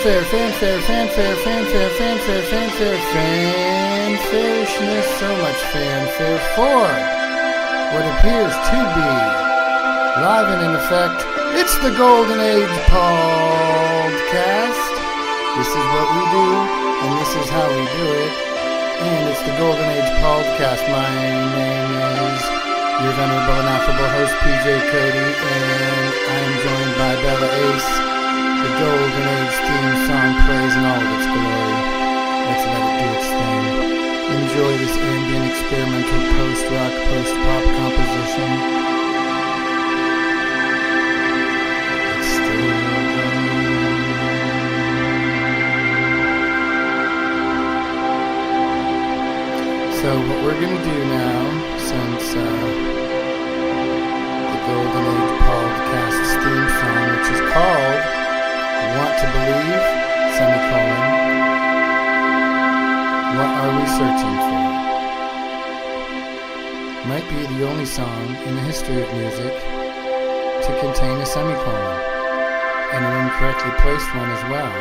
fanfare, fanfare, fanfare, fanfare, fanfare, fanfare, fanfarishness, so much fanfare for what appears to be live and in effect. It's the Golden Age Pauldcast. This is what we do, and this is how we do it. And it's the Golden Age Pauldcast. My name is your venerable and affable host, PJ Cote, and I'm joined by Bella Ace. The Golden Age theme song plays in all of its glory. Let's let it do its thing. Enjoy this ambient, experimental, post-rock, post-pop composition. It's still going. So what we're going to do now, since the Golden Age Pauldcast's theme song, which is called Want to Believe, semicolon, what are we searching for? Might be the only song in the history of music to contain a semicolon, and an incorrectly placed one as well,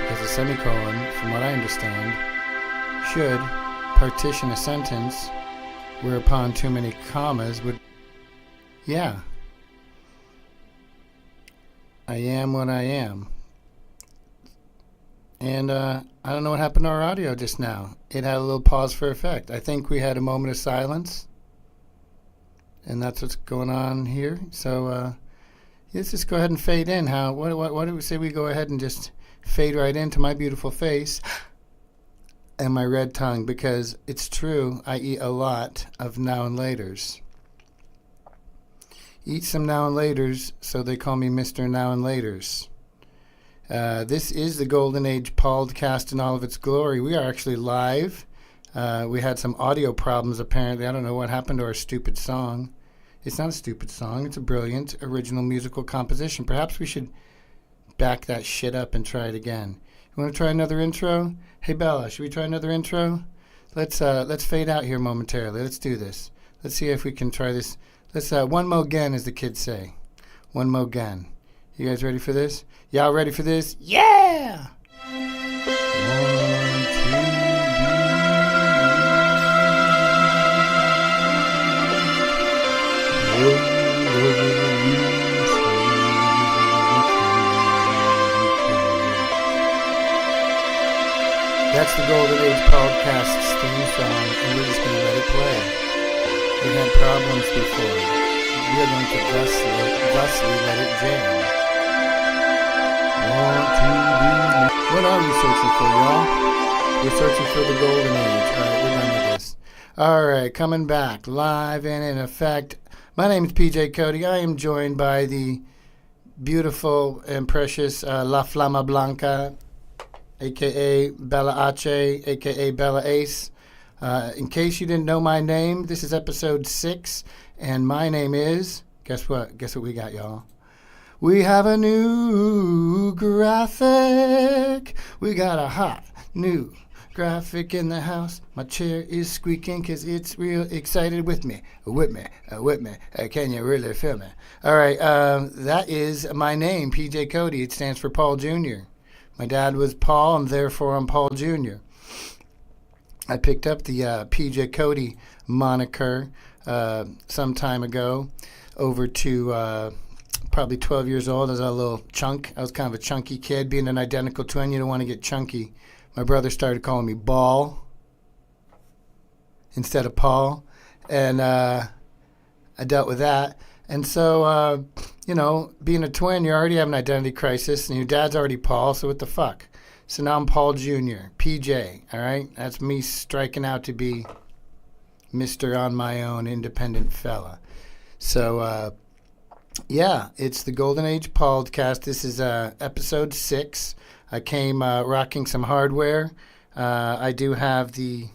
because a semicolon, from what I understand, should partition a sentence, whereupon too many commas would... Yeah. I am what I am. And I don't know what happened to our audio just now. It had a little pause for effect. I think we had a moment of silence. And that's what's going on here. So let's just go ahead and fade in. What do we say we go ahead and just fade right into my beautiful face and my red tongue? Because it's true, I eat a lot of now and laters. Eat some now and laters, so they call me Mr. Now and Laters. This is the Golden Age Pauldcast in all of its glory. We are actually live. We had some audio problems, apparently. I don't know what happened to our stupid song. It's not a stupid song. It's a brilliant original musical composition. Perhaps we should back that shit up and try it again. You want to try another intro? Hey, Bella, should we try another intro? Let's fade out here momentarily. Let's do this. Let's see if we can try this. Let's one mo again, as the kids say. One mo again. You guys ready for this? Y'all ready for this? Yeah! 1, 2, That's the Golden Age Pauldcast's theme song, and we're just going to let it play. We had problems before. We are going to thusly let it jam. What are we searching for, y'all? We're searching for the Golden Age. Alright, we're done with this. Alright, coming back, live and in effect. My name is PJ Cote. I am joined by the beautiful and precious La Flama Blanca, a.k.a. Bella Ace, a.k.a. Bella Ace. In case you didn't know my name, this is episode 6, and my name is... Guess what? Guess what we got, y'all? We have a new graphic. We got a hot new graphic in the house. My chair is squeaking because it's real excited with me. Can you really feel me? All right, that is my name, PJ Cote. It stands for Paul Jr. My dad was Paul, and therefore I'm Paul Jr. I picked up the PJ Cote moniker some time ago, over to probably 12 years old as a little chunk. I was kind of a chunky kid. Being an identical twin, you don't want to get chunky. My brother started calling me Ball instead of Paul, and I dealt with that. And so, being a twin, you already have an identity crisis, and your dad's already Paul, so what the fuck? So now I'm Paul Jr., PJ, all right? That's me striking out to be Mr. On My Own, independent fella. So, yeah, it's the Golden Age Pauldcast. This is episode 6. I came rocking some hardware. I do have the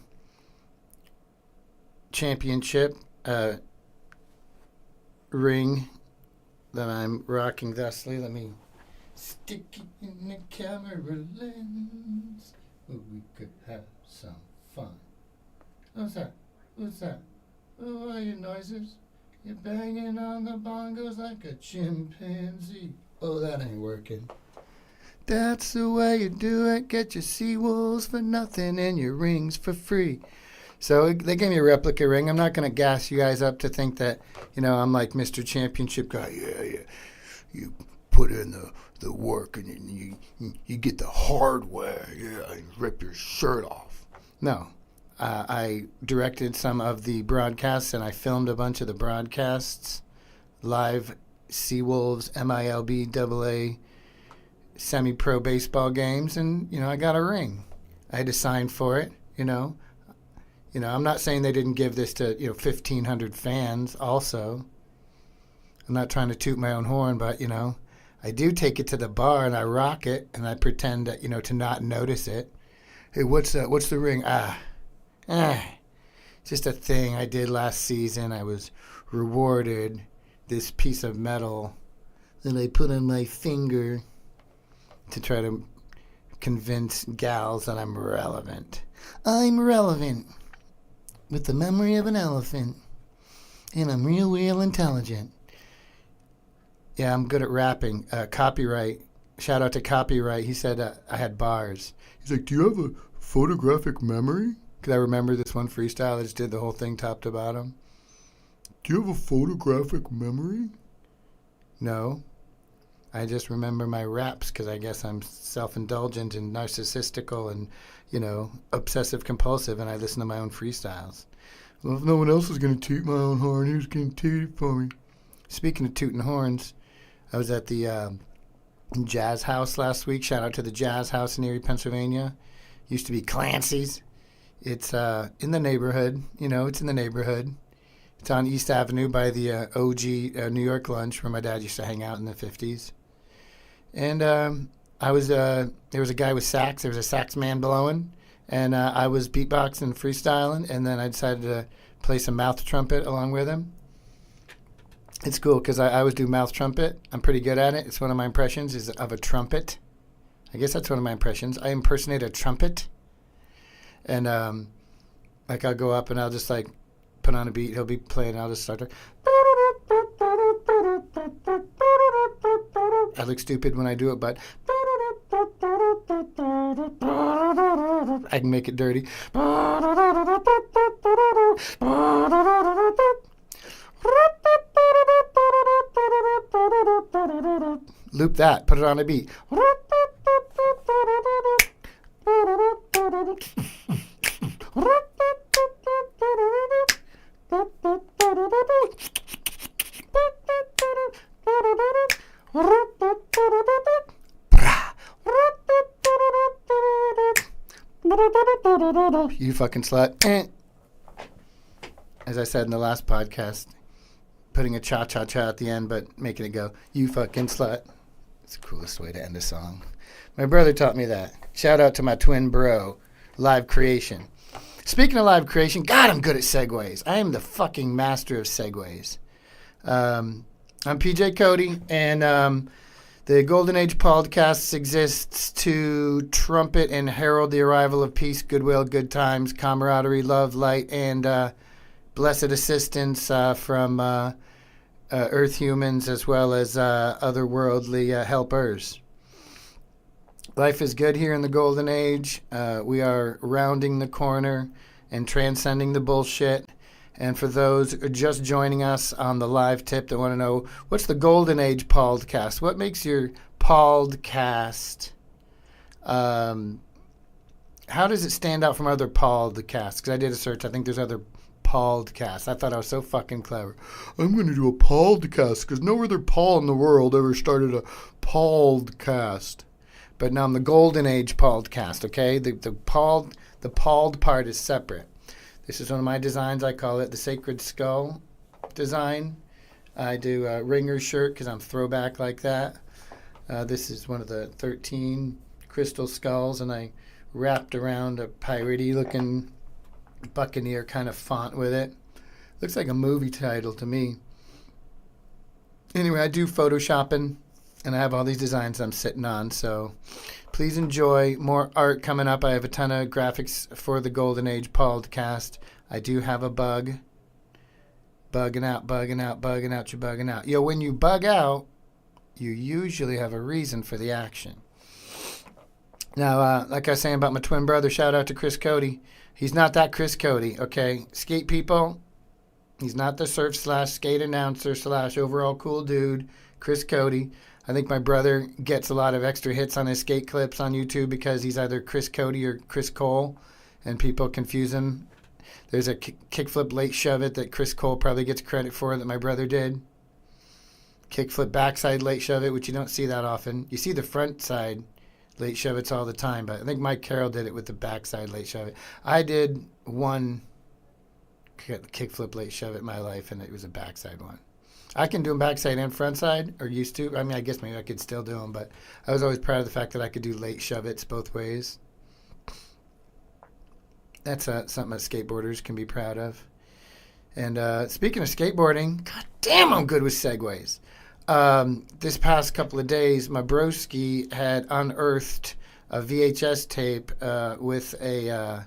championship ring that I'm rocking thusly. Let me stick it in the camera lens. Oh, we could have some fun. What's that? What's that? Oh, what are your noises? You're banging on the bongos like a chimpanzee. Oh, that ain't working. That's the way you do it. Get your Seawolves for nothing and your rings for free. So they gave me a replica ring. I'm not going to gas you guys up to think that, I'm like Mr. Championship guy. Yeah. You put in the work and you get the hardware. Yeah, you rip your shirt off. No. I directed some of the broadcasts and I filmed a bunch of the broadcasts. Live Seawolves, MILB, AA, semi-pro baseball games. And, I got a ring. I had to sign for it, I'm not saying they didn't give this to, 1,500 fans also. I'm not trying to toot my own horn, but, I do take it to the bar and I rock it and I pretend that, to not notice it. Hey, what's that? What's the ring? Just a thing I did last season. I was rewarded this piece of metal that I put on my finger to try to convince gals that I'm relevant. I'm relevant with the memory of an elephant, and I'm real intelligent. Yeah, I'm good at rapping. Copyright. Shout out to Copyright. He said I had bars. He's like, do you have a photographic memory? Because I remember this one freestyle. I just did the whole thing top to bottom. Do you have a photographic memory? No. I just remember my raps because I guess I'm self-indulgent and narcissistical and, obsessive compulsive, and I listen to my own freestyles. Well, if no one else is going to toot my own horn, who's going to toot it for me? Speaking of tooting horns, I was at the Jazz House last week. Shout out to the Jazz House in Erie, Pennsylvania. Used to be Clancy's. It's in the neighborhood. It's in the neighborhood. It's on East Avenue by the OG New York Lunch where my dad used to hang out in the 50s. And there was a guy with sax. There was a sax man blowing. And I was beatboxing and freestyling. And then I decided to play some mouth trumpet along with him. It's cool because I always do mouth trumpet. I'm pretty good at it. It's one of my impressions is of a trumpet. I guess that's one of my impressions. I impersonate a trumpet. And I'll go up and I'll just put on a beat. He'll be playing and I'll just start to... I look stupid when I do it, but I can make it dirty. Loop that. Put it on a beat. You fucking slut. As I said in the last podcast, putting a cha-cha-cha at the end, but making it go, you fucking slut. It's the coolest way to end a song. My brother taught me that. Shout out to my twin bro, Live Creation. Speaking of live creation, God, I'm good at segues. I am the fucking master of segues. I'm PJ Cote, and the Golden Age Pauldcast exists to trumpet and herald the arrival of peace, goodwill, good times, camaraderie, love, light, and blessed assistance from earth humans as well as otherworldly helpers. Life is good here in the Golden Age. We are rounding the corner and transcending the bullshit. And for those just joining us on the live tip that want to know, what's the Golden Age Pauldcast? What makes your Pauldcast? How does it stand out from other Pauldcasts? Because I did a search. I think there's other Pauldcasts. I thought I was so fucking clever. I'm going to do a Pauldcast because no other Paul in the world ever started a Pauldcast. But now I'm the Golden Age Pauldcast, okay? The Pauld part is separate. This is one of my designs. I call it the Sacred Skull design. I do a ringer shirt because I'm throwback like that. This is one of the 13 crystal skulls, and I wrapped around a piratey looking buccaneer kind of font with it. Looks like a movie title to me. Anyway, I do photoshopping. And I have all these designs I'm sitting on, so please enjoy more art coming up. I have a ton of graphics for the Golden Age Pauldcast. I do have a bug. Bugging out, you're bugging out. When you bug out, you usually have a reason for the action. Now, like I was saying about my twin brother, shout out to Chris Cote. He's not that Chris Cote, okay? Skate people, he's not the surf slash skate announcer slash overall cool dude, Chris Cote. I think my brother gets a lot of extra hits on his skate clips on YouTube because he's either Chris Cote or Chris Cole, and people confuse him. There's a kickflip late shove it that Chris Cole probably gets credit for that my brother did. Kickflip backside late shove it, which you don't see that often. You see the front side late shove it's all the time, but I think Mike Carroll did it with the backside late shove it. I did one kickflip late shove it in my life, and it was a backside one. I can do them backside and front side, or used to. I mean, I guess maybe I could still do them, but I was always proud of the fact that I could do late shove it's both ways. That's something that skateboarders can be proud of. And speaking of skateboarding, god damn, I'm good with segues. This past couple of days, my broski had unearthed a VHS tape with a,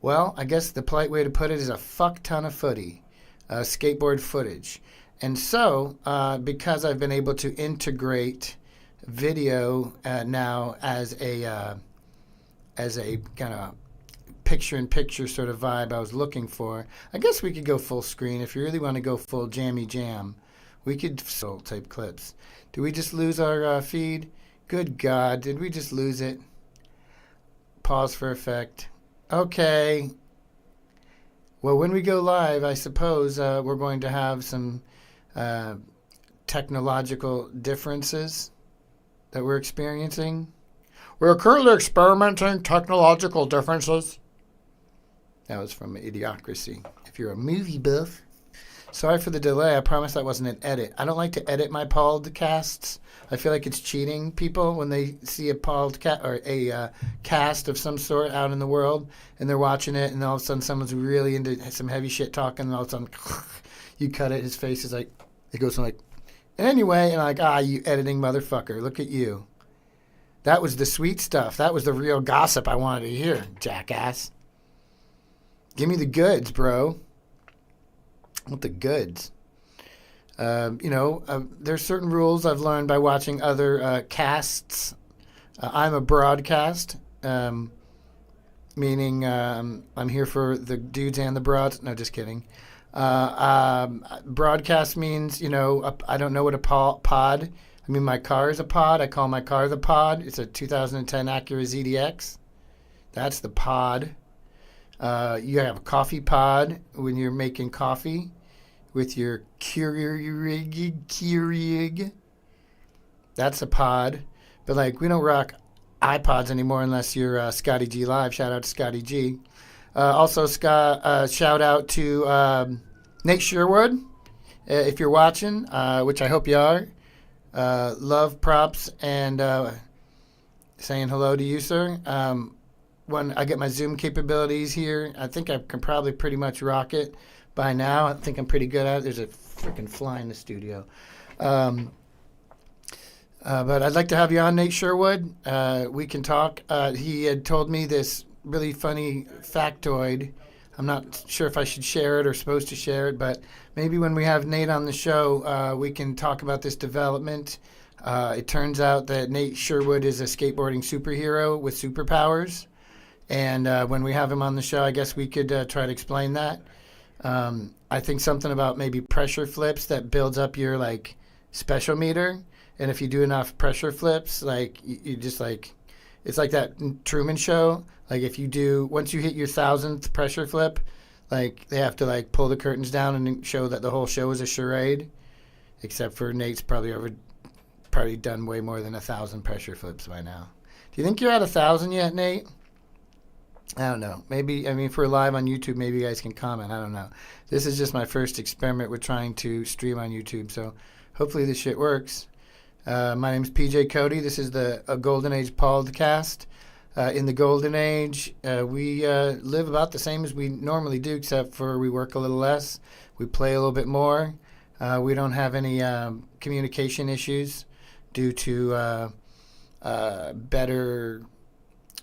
well, I guess the polite way to put it is a fuck ton of skateboard footage. And so, because I've been able to integrate video now as a kind of picture-in-picture sort of vibe I was looking for, I guess we could go full screen. If you really want to go full jammy jam, we could type clips. Did we just lose our feed? Good God, did we just lose it? Pause for effect. Okay. Well, when we go live, I suppose we're going to have some technological differences that we're experiencing. We're currently experimenting technological differences. That was from Idiocracy. If you're a movie buff. Sorry for the delay. I promise that wasn't an edit. I don't like to edit my podcasts. I feel like it's cheating people when they see a podcast or a cast of some sort out in the world and they're watching it, and all of a sudden someone's really into some heavy shit talking, and all of a sudden you cut it. His face is like, it goes like, anyway, and I'm like, you editing motherfucker. Look at you. That was the sweet stuff. That was the real gossip I wanted to hear, jackass. Give me the goods, bro. I want the goods. There's certain rules I've learned by watching other casts. I'm a broadcast, meaning I'm here for the dudes and the broads. No, just kidding. Broadcast means, I don't know what a pod. I mean, my car is a pod. I call my car the pod. It's a 2010 Acura ZDX. That's the pod. You have a coffee pod when you're making coffee with your Keurig. That's a pod. But, we don't rock iPods anymore unless you're Scotty G Live. Shout out to Scotty G. Also, shout out to Nate Sherwood, if you're watching, which I hope you are. Love, props, and saying hello to you, sir. When I get my Zoom capabilities here, I think I can probably pretty much rock it by now. I think I'm pretty good at it. There's a freaking fly in the studio. But I'd like to have you on, Nate Sherwood. We can talk. He had told me this really funny factoid. I'm not sure if I should share it or supposed to share it, but maybe when we have Nate on the show, we can talk about this development. It turns out that Nate Sherwood is a skateboarding superhero with superpowers. And when we have him on the show, I guess we could try to explain that. I think something about maybe pressure flips that builds up your, special meter. And if you do enough pressure flips, you just, it's like that Truman Show. If you do, once you hit your 1,000th pressure flip, they have to, pull the curtains down and show that the whole show is a charade. Except for Nate's probably done way more than 1,000 pressure flips by now. Do you think you're at 1,000 yet, Nate? I don't know. Maybe, if we're live on YouTube, maybe you guys can comment. I don't know. This is just my first experiment with trying to stream on YouTube, so hopefully this shit works. My name is PJ Cote. This is the Golden Age Pauldcast. In the Golden Age, we live about the same as we normally do, except for we work a little less. We play a little bit more. We don't have any communication issues due to better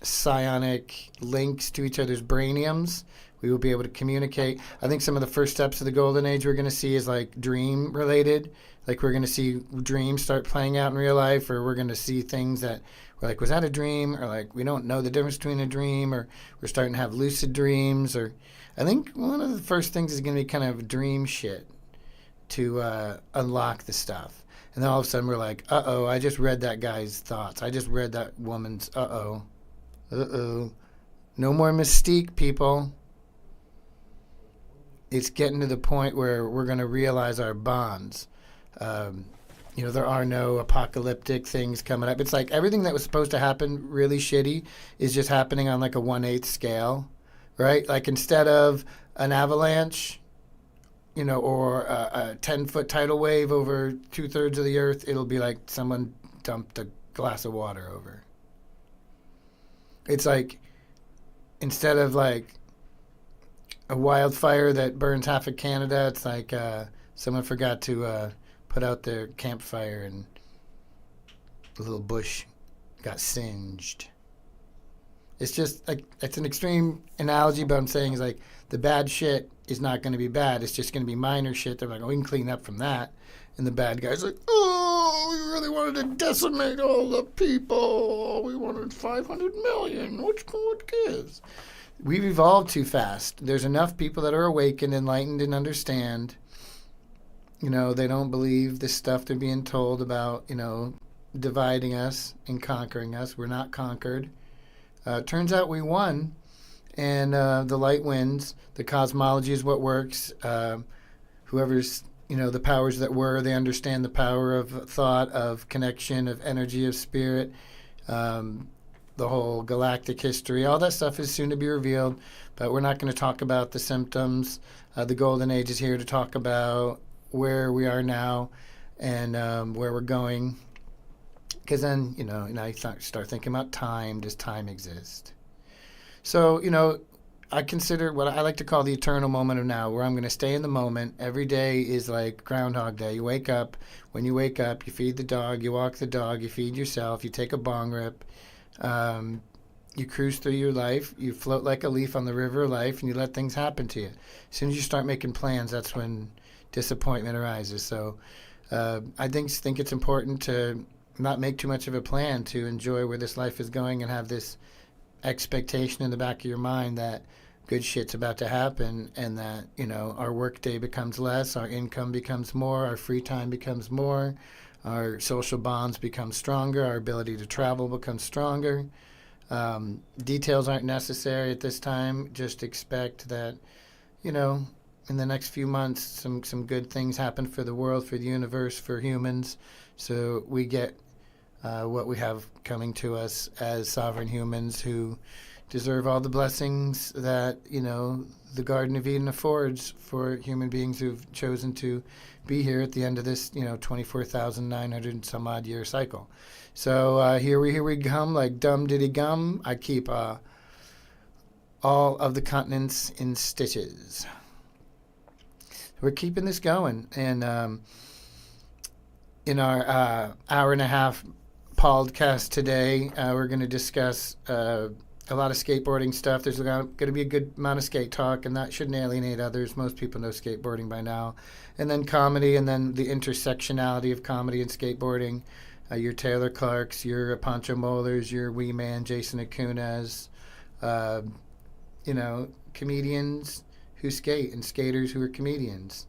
psionic links to each other's brainiums, we will be able to communicate. I think some of the first steps of the Golden Age we're going to see is like dream related. Like we're going to see dreams start playing out in real life, or we're going to see things that we're like, was that a dream? Or like, we don't know the difference between a dream, or we're starting to have lucid dreams. Or I think one of the first things is going to be kind of dream shit to unlock the stuff. And then all of a sudden we're like, uh-oh, I just read that guy's thoughts. I just read that woman's uh-oh. Uh-oh. No more mystique, people. It's getting to the point where we're going to realize our bonds. There are no apocalyptic things coming up. It's like everything that was supposed to happen really shitty is just happening on like a 1/8 scale, right? Like instead of an avalanche, or a 10-foot tidal wave over 2/3 of the earth, it'll be like someone dumped a glass of water over. It's like instead of like a wildfire that burns half of Canada, it's like someone forgot to put out their campfire and the little bush got singed. It's just like, it's an extreme analogy, but I'm saying is like the bad shit is not going to be bad. It's just going to be minor shit. They're like, we can clean up from that. And the bad guy's like, we really wanted to decimate all the people. We wanted 500 million. What gives? We've evolved too fast. There's enough people that are awake and enlightened and understand. They don't believe the stuff they're being told about, dividing us and conquering us. We're not conquered. Turns out we won, and the light wins. The cosmology is what works. Whoever's, the powers that were, they understand the power of thought, of connection, of energy, of spirit. The whole galactic history, all that stuff is soon to be revealed, but we're not going to talk about the symptoms. The Golden Age is here to talk about where we are now and where we're going. Because then, now you start thinking about time. Does time exist? So, I consider what I like to call the eternal moment of now, where I'm going to stay in the moment. Every day is like Groundhog Day. You wake up. When you wake up, you feed the dog, you walk the dog, you feed yourself, you take a bong rip. You cruise through your life, you float like a leaf on the river of life, and you let things happen to you. As soon as you start making plans, that's when disappointment arises. So I think it's important to not make too much of a plan, to enjoy where this life is going and have this expectation in the back of your mind that good shit's about to happen, and that, our work day becomes less, our income becomes more, our free time becomes more, our social bonds become stronger, our ability to travel becomes stronger. Details aren't necessary at this time. Just expect that, in the next few months, some good things happen for the world, for the universe, for humans. So we get what we have coming to us as sovereign humans who deserve all the blessings that, the Garden of Eden affords for human beings who've chosen to be here at the end of this, 24,900 some odd year cycle. So here we come, like dum diddy gum. I keep all of the continents in stitches. We're keeping this going, and in our hour and a half Pauldcast today, we're going to discuss a lot of skateboarding stuff. There's going to be a good amount of skate talk, and that shouldn't alienate others. Most people know skateboarding by now. And then comedy, and then the intersectionality of comedy and skateboarding. Your Taylor Clarks, your Pancho Mollers, your Wee Man, Jason Acunas, comedians who skate and skaters who are comedians.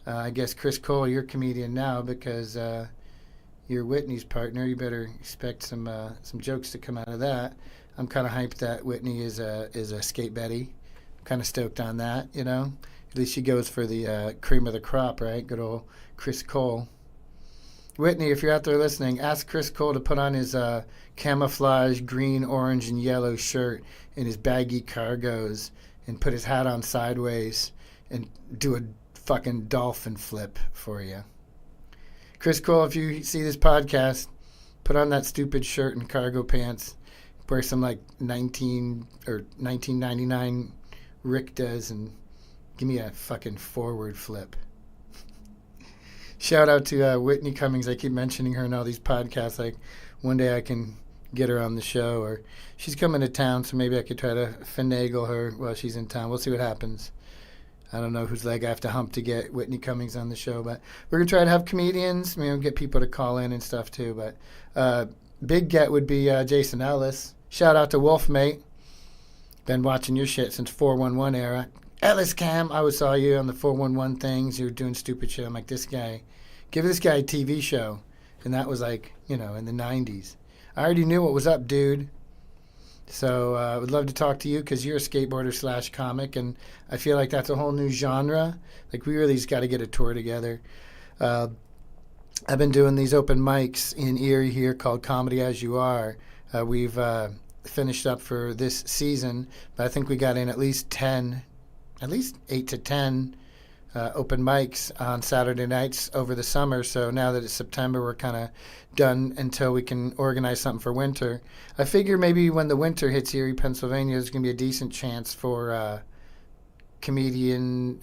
I guess Chris Cole, you're a comedian now because you're Whitney's partner. You better expect some jokes to come out of that. I'm kind of hyped that Whitney is a skate Betty. I'm kind of stoked on that, At least she goes for the cream of the crop, right? Good old Chris Cole. Whitney, if you're out there listening, ask Chris Cole to put on his camouflage green, orange, and yellow shirt and his baggy cargos and put his hat on sideways and do a fucking dolphin flip for you. Chris Cole, if you see this podcast, put on that stupid shirt and cargo pants. Wear some like 1999 Rick does and give me a fucking forward flip. Shout out to Whitney Cummings. I keep mentioning her in all these podcasts. Like one day I can get her on the show. Or she's coming to town, so maybe I could try to finagle her while she's in town. We'll see what happens. I don't know whose leg I have to hump to get Whitney Cummings on the show, but we're going to try to have comedians, get people to call in and stuff too. But big get would be Jason Ellis. Shout out to Wolfmate. Been watching your shit since 411 era. Ellis Cam, I always saw you on the 411 things. You were doing stupid shit. I'm like, this guy, give this guy a TV show. And that was like, in the 90s. I already knew what was up, dude. So I would love to talk to you because you're a skateboarder / comic, and I feel like that's a whole new genre. Like, we really just got to get a tour together. I've been doing these open mics in Erie here called Comedy As You Are. We've finished up for this season, but I think we got in at least 8 to 10 open mics on Saturday nights over the summer. So now that it's September, we're kind of done until we can organize something for winter. I figure maybe when the winter hits Erie, Pennsylvania, there's going to be a decent chance for comedians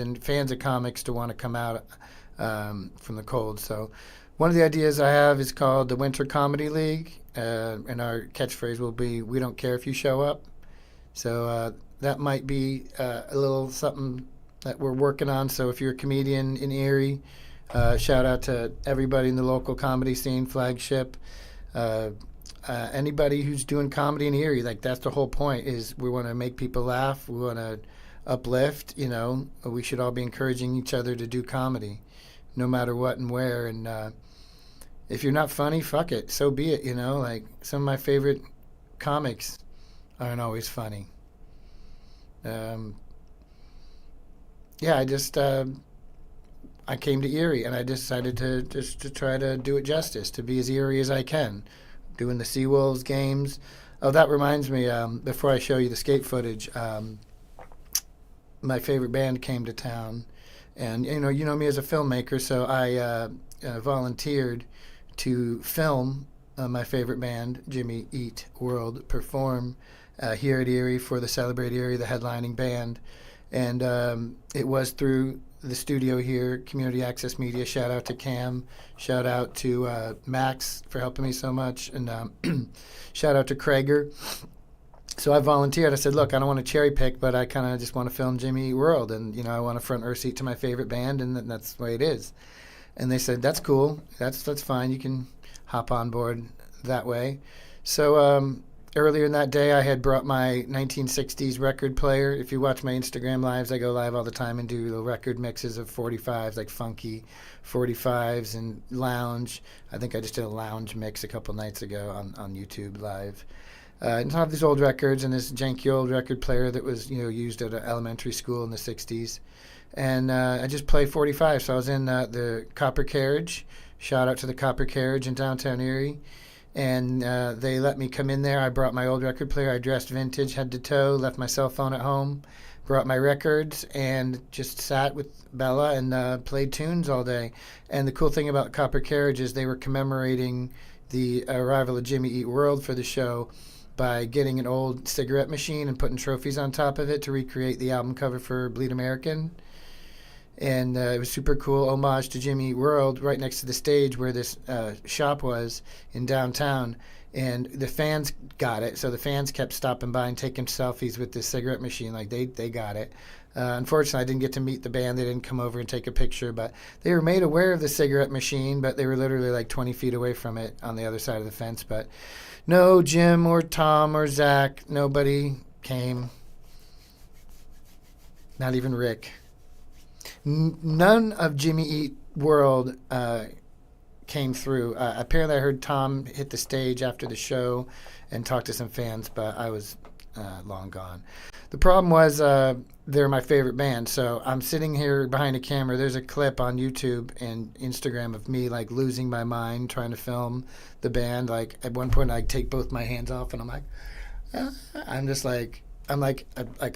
and fans of comics to want to come out from the cold. So one of the ideas I have is called the Winter Comedy League, and our catchphrase will be, "We don't care if you show up." So that might be a little something that we're working on. So if you're a comedian in Erie, shout out to everybody in the local comedy scene, Flagship, anybody who's doing comedy in Erie. Like, that's the whole point, is we want to make people laugh. We want to uplift, we should all be encouraging each other to do comedy no matter what and where. And if you're not funny, fuck it. So be it, like some of my favorite comics aren't always funny. I came to Erie, and I decided to try to do it justice, to be as Erie as I can, doing the Seawolves games. Oh, that reminds me, before I show you the skate footage, my favorite band came to town, and you know me as a filmmaker, so I volunteered to film my favorite band, Jimmy Eat World, perform here at Erie for the Celebrate Erie, the headlining band. And it was through the studio here, Community Access Media. Shout out to Cam. Shout out to Max for helping me so much. And shout out to Krager. So I volunteered. I said, look, I don't want to cherry pick, but I kind of just want to film Jimmy Eat World. And, I want a front row seat to my favorite band, and that's the way it is. And they said, that's cool. That's fine. You can hop on board that way. So earlier in that day, I had brought my 1960s record player. If you watch my Instagram lives, I go live all the time and do little record mixes of 45s, like funky 45s and lounge. I think I just did a lounge mix a couple nights ago on YouTube live. And I have these old records and this janky old record player that was used at an elementary school in the 60s. And I just play 45. So I was in the Copper Carriage. Shout out to the Copper Carriage in downtown Erie. And they let me come in there. I brought my old record player. I dressed vintage, head to toe, left my cell phone at home, brought my records, and just sat with Bella and played tunes all day. And the cool thing about Copper Carriage is they were commemorating the arrival of Jimmy Eat World for the show by getting an old cigarette machine and putting trophies on top of it to recreate the album cover for Bleed American. And it was super cool, homage to Jimmy Eat World, right next to the stage where this shop was in downtown. And the fans got it, so the fans kept stopping by and taking selfies with this cigarette machine. Like, they got it. Unfortunately, I didn't get to meet the band. They didn't come over and take a picture, but they were made aware of the cigarette machine, but they were literally like 20 feet away from it on the other side of the fence. But no Jim or Tom or Zach, nobody came. Not even Rick. None of Jimmy Eat World came through. Apparently I heard Tom hit the stage after the show and talk to some fans, but I was long gone. The problem was they're my favorite band, so I'm sitting here behind a camera. There's a clip on YouTube and Instagram of me like losing my mind trying to film the band. Like, at one point I take both my hands off and I'm like, I'm like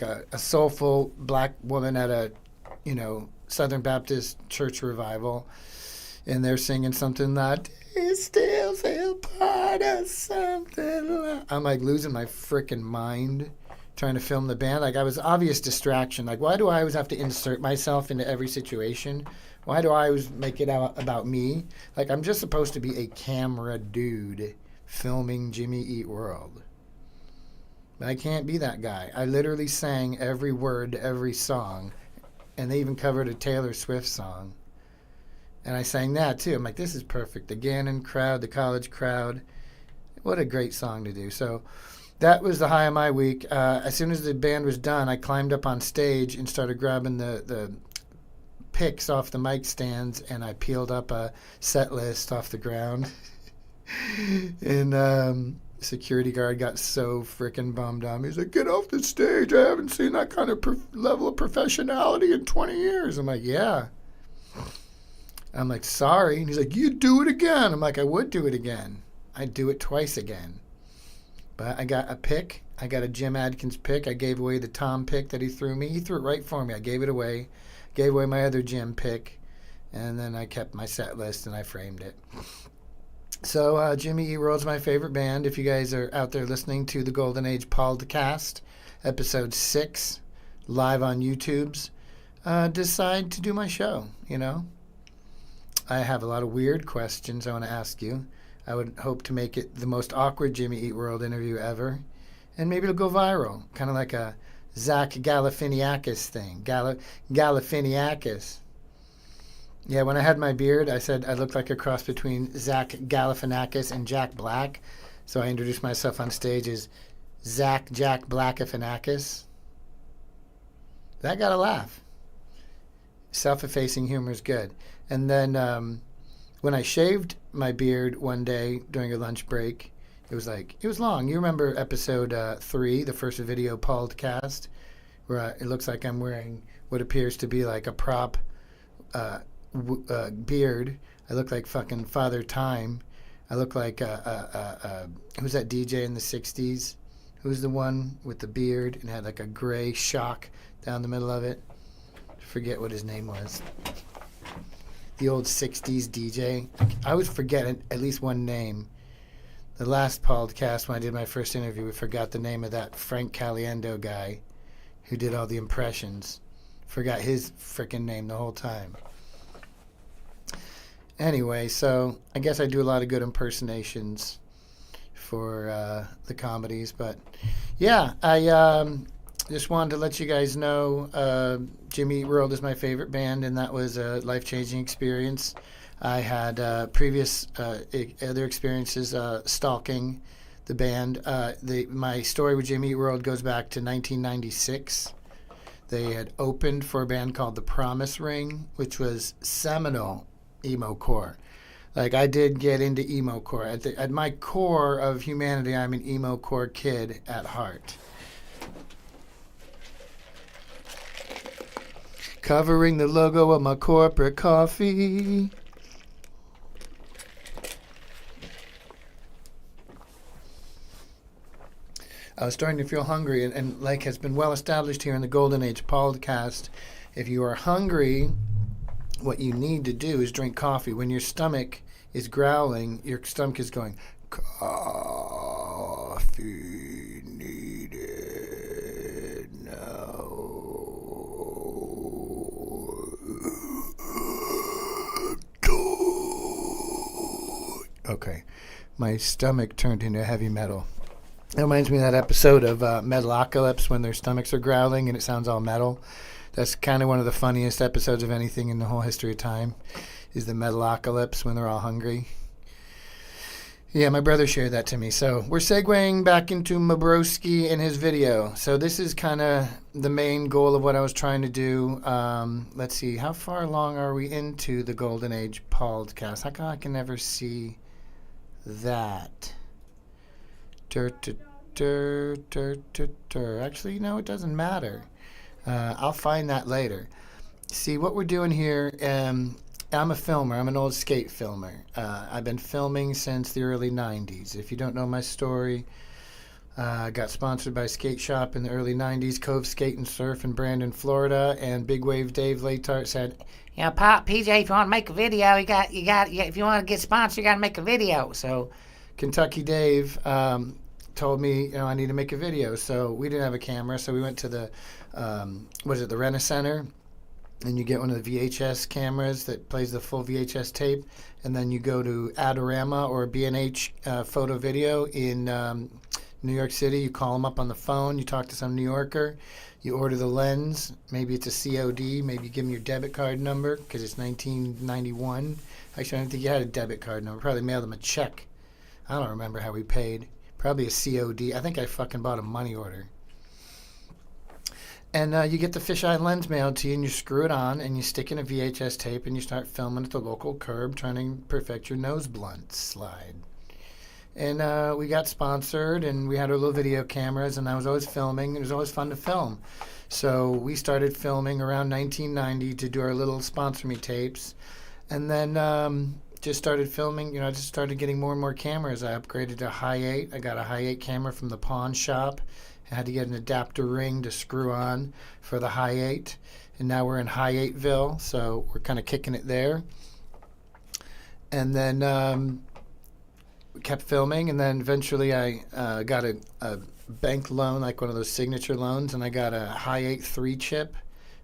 a soulful black woman at a Southern Baptist church revival, and they're singing something that is still part of something. I'm like losing my freaking mind trying to film the band. Like, I was obvious distraction. Like, why do I always have to insert myself into every situation? Why do I always make it out about me? Like, I'm just supposed to be a camera dude. filming Jimmy Eat World. But I can't be that guy. I literally sang every word to every song, and they even covered a Taylor Swift song. And I sang that too. I'm like, this is perfect. The Gannon crowd, the college crowd. What a great song to do. So that was the high of my week. As soon as the band was done, I climbed up on stage and started grabbing the picks off the mic stands, and I peeled up a set list off the ground. And security guard got so freaking bummed out. He's like, get off the stage. I haven't seen that kind of level of professionality in 20 years. I'm like, yeah. I'm like, sorry. And he's like, you do it again. I'm like, I would do it again. I'd do it twice again. But I got a pick. I got a Jim Adkins pick. I gave away the Tom pick that he threw me. He threw it right for me. I gave it away. Gave away my other Jim pick. And then I kept my set list and I framed it. So Jimmy Eat World's my favorite band. If you guys are out there listening to the Golden Age Pauldcast, episode 6, live on YouTube's, decide to do my show, you know. I have a lot of weird questions I want to ask you. I would hope to make it the most awkward Jimmy Eat World interview ever. And maybe it'll go viral, kind of like a Zach Galifianakis thing. Galifianakis. Yeah, when I had my beard, I said I looked like a cross between Zach Galifianakis and Jack Black. So I introduced myself on stage as Jack Blackifanakis. That got a laugh. Self-effacing humor is good. And then when I shaved my beard one day during a lunch break, it was long. You remember episode 3, the first video podcast, where it looks like I'm wearing what appears to be like a prop beard. I look like fucking Father Time. I look like who's that DJ in the 60s? Who's the one with the beard and had like a gray shock down the middle of it? Forget what his name was. The old 60s DJ. I always forget at least one name. The last podcast, when I did my first interview, we forgot the name of that Frank Caliendo guy who did all the impressions. Forgot his frickin' name the whole time. Anyway, so I guess I do a lot of good impersonations for the comedies. But yeah, I just wanted to let you guys know Jimmy Eat World is my favorite band, and that was a life-changing experience. I had previous other experiences stalking the band. My story with Jimmy Eat World goes back to 1996. They had opened for a band called The Promise Ring, which was seminal emo core. Like, I did get into emo core. At my core of humanity, I'm an emo core kid at heart. Covering the logo of my corporate coffee. I was starting to feel hungry, and like has been well established here in the Golden Age Pauldcast, if you are hungry, what you need to do is drink coffee. When your stomach is growling, your stomach is going, coffee needed now. Okay, my stomach turned into heavy metal. It reminds me of that episode of Metalocalypse when their stomachs are growling and it sounds all metal. That's kind of one of the funniest episodes of anything in the whole history of time, is the Metalocalypse when they're all hungry. Yeah, my brother shared that to me. So we're segueing back into Mabroski and his video. So this is kind of the main goal of what I was trying to do. Let's see, how far along are we into the Golden Age Pauldcast? How come I can never see that? Actually, no, it doesn't matter. I'll find that later. See, what we're doing here, I'm a filmer. I'm an old skate filmer. I've been filming since the early 90s. If you don't know my story, I got sponsored by Skate Shop in the early 90s, Cove Skate and Surf in Brandon, Florida, and Big Wave Dave Latart said, "Yeah, Pop, PJ, if you want to make a video, you got. If you want to get sponsored, you got to make a video." So Kentucky Dave told me, I need to make a video. So we didn't have a camera, so we went to the, the Rena Center and you get one of the VHS cameras that plays the full VHS tape, and then you go to Adorama or B&H Photo Video in New York City. You call them up on the phone. You talk to some New Yorker. You order the lens. Maybe it's a COD. Maybe you give them your debit card number because it's 1991. Actually, I don't think you had a debit card number. Probably mailed them a check. I don't remember how we paid. Probably a COD. I think I fucking bought a money order. And you get the fisheye lens mailed to you, and you screw it on, and you stick in a VHS tape, and you start filming at the local curb, trying to perfect your nose blunt slide. And we got sponsored, and we had our little video cameras, and I was always filming. It was always fun to film. So we started filming around 1990 to do our little sponsor me tapes. And then just started filming. You know, I just started getting more and more cameras. I upgraded to high 8. I got a high 8 camera from the pawn shop. I had to get an adapter ring to screw on for the high 8. And now we're in high 8ville, so we're kind of kicking it there. And then we kept filming, and then eventually I got a bank loan, like one of those signature loans, and I got a high 8 3 chip,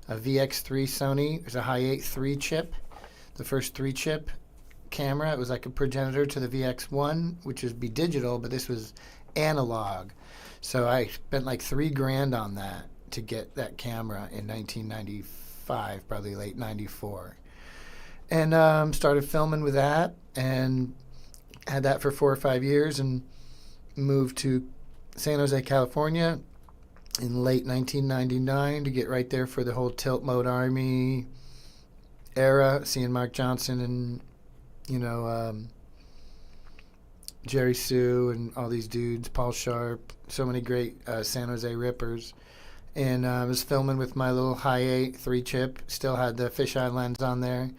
a VX3 Sony. It was a high 8 3 chip, the first 3 chip camera. It was like a progenitor to the VX1, which would be digital, but this was analog. So I spent like $3,000 on that to get that camera in 1995, probably late 94. And started filming with that, and had that for 4 or 5 years, and moved to San Jose, California in late 1999 to get right there for the whole tilt mode army era, seeing Mark Johnson and, you know, Jerry Sue and all these dudes, Paul Sharp, so many great San Jose rippers. And I was filming with my little high 8 3 chip, still had the fisheye lens on there,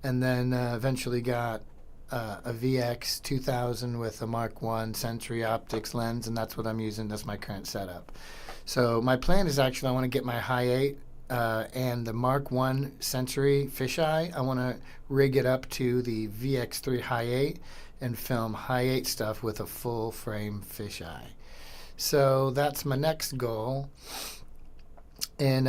and then eventually got a VX 2000 with a Mark I Century Optics lens, and that's what I'm using. That's my current setup. So my plan is actually I want to get my high 8 and the Mark I Century fisheye. I want to rig it up to the VX3 high 8 and film high 8 stuff with a full frame fisheye. So that's my next goal. And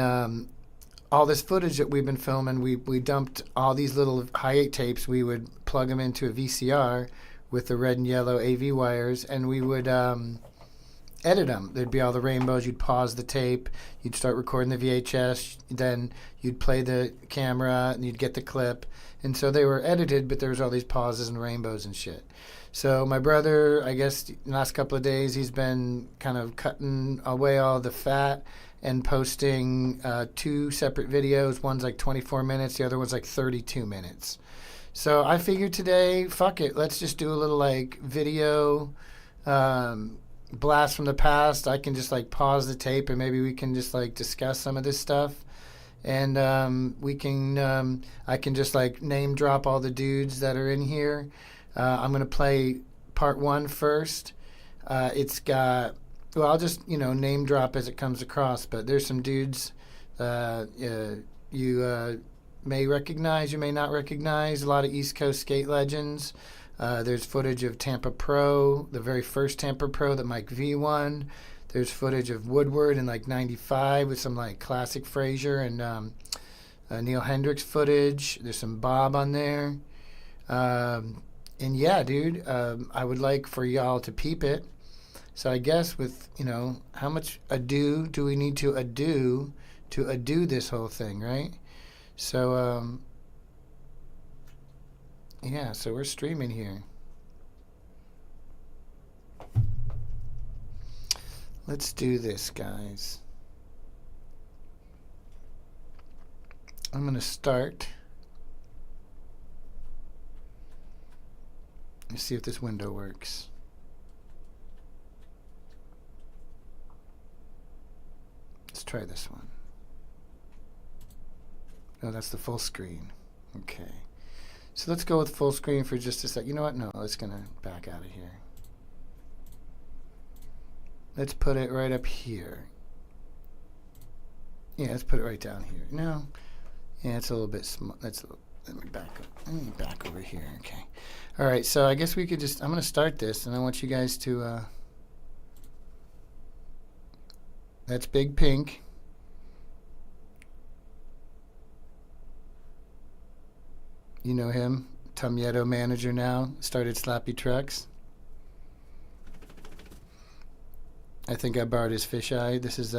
all this footage that we've been filming, we dumped all these little high 8 tapes. We would plug them into a VCR with the red and yellow AV wires, and we would edit them. There'd be all the rainbows. You'd pause the tape. You'd start recording the VHS. Then you'd play the camera, and you'd get the clip. And so they were edited, but there was all these pauses and rainbows and shit. So my brother, I guess, the last couple of days, he's been kind of cutting away all the fat and posting 2 separate videos. One's like 24 minutes. The other one's like 32 minutes. So I figured today, fuck it. Let's just do a little like video blast from the past. I can just like pause the tape, and maybe we can just like discuss some of this stuff. And I can just like name drop all the dudes that are in here. I'm going to play part 1 first. It's got, well, I'll just, you know, name drop as it comes across, but there's some dudes you may recognize, you may not recognize. A lot of East Coast skate legends. There's footage of Tampa Pro, the very first Tampa Pro that Mike V won. There's footage of Woodward in like 95 with some like classic Frazier and Neil Hendricks footage. There's some Bob on there. And yeah, dude, I would like for y'all to peep it. So I guess with, you know, how much ado do we need to ado this whole thing, right? So, yeah, so we're streaming here. Let's do this, guys. I'm going to start. Let's see if this window works. Let's try this one. Oh, that's the full screen. Okay. So let's go with full screen for just a sec. You know what? No, let's gonna back out of here. Let's put it right up here. Yeah, let's put it right down here. No. Yeah, it's a little bit small. Let me back up. Let me back over here. Okay. All right. So I guess we could just. I'm gonna start this, and I want you guys to. That's Big Pink. You know him, Tumieto manager now, started Slappy Trucks. I think I borrowed his fisheye. This is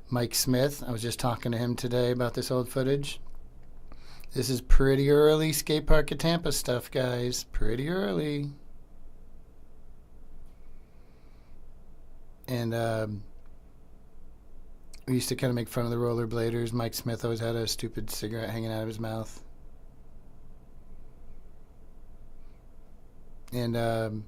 Mike Smith. I was just talking to him today about this old footage. This is pretty early skate park at Tampa stuff, guys. Pretty early. And we used to kind of make fun of the rollerbladers. Mike Smith always had a stupid cigarette hanging out of his mouth. And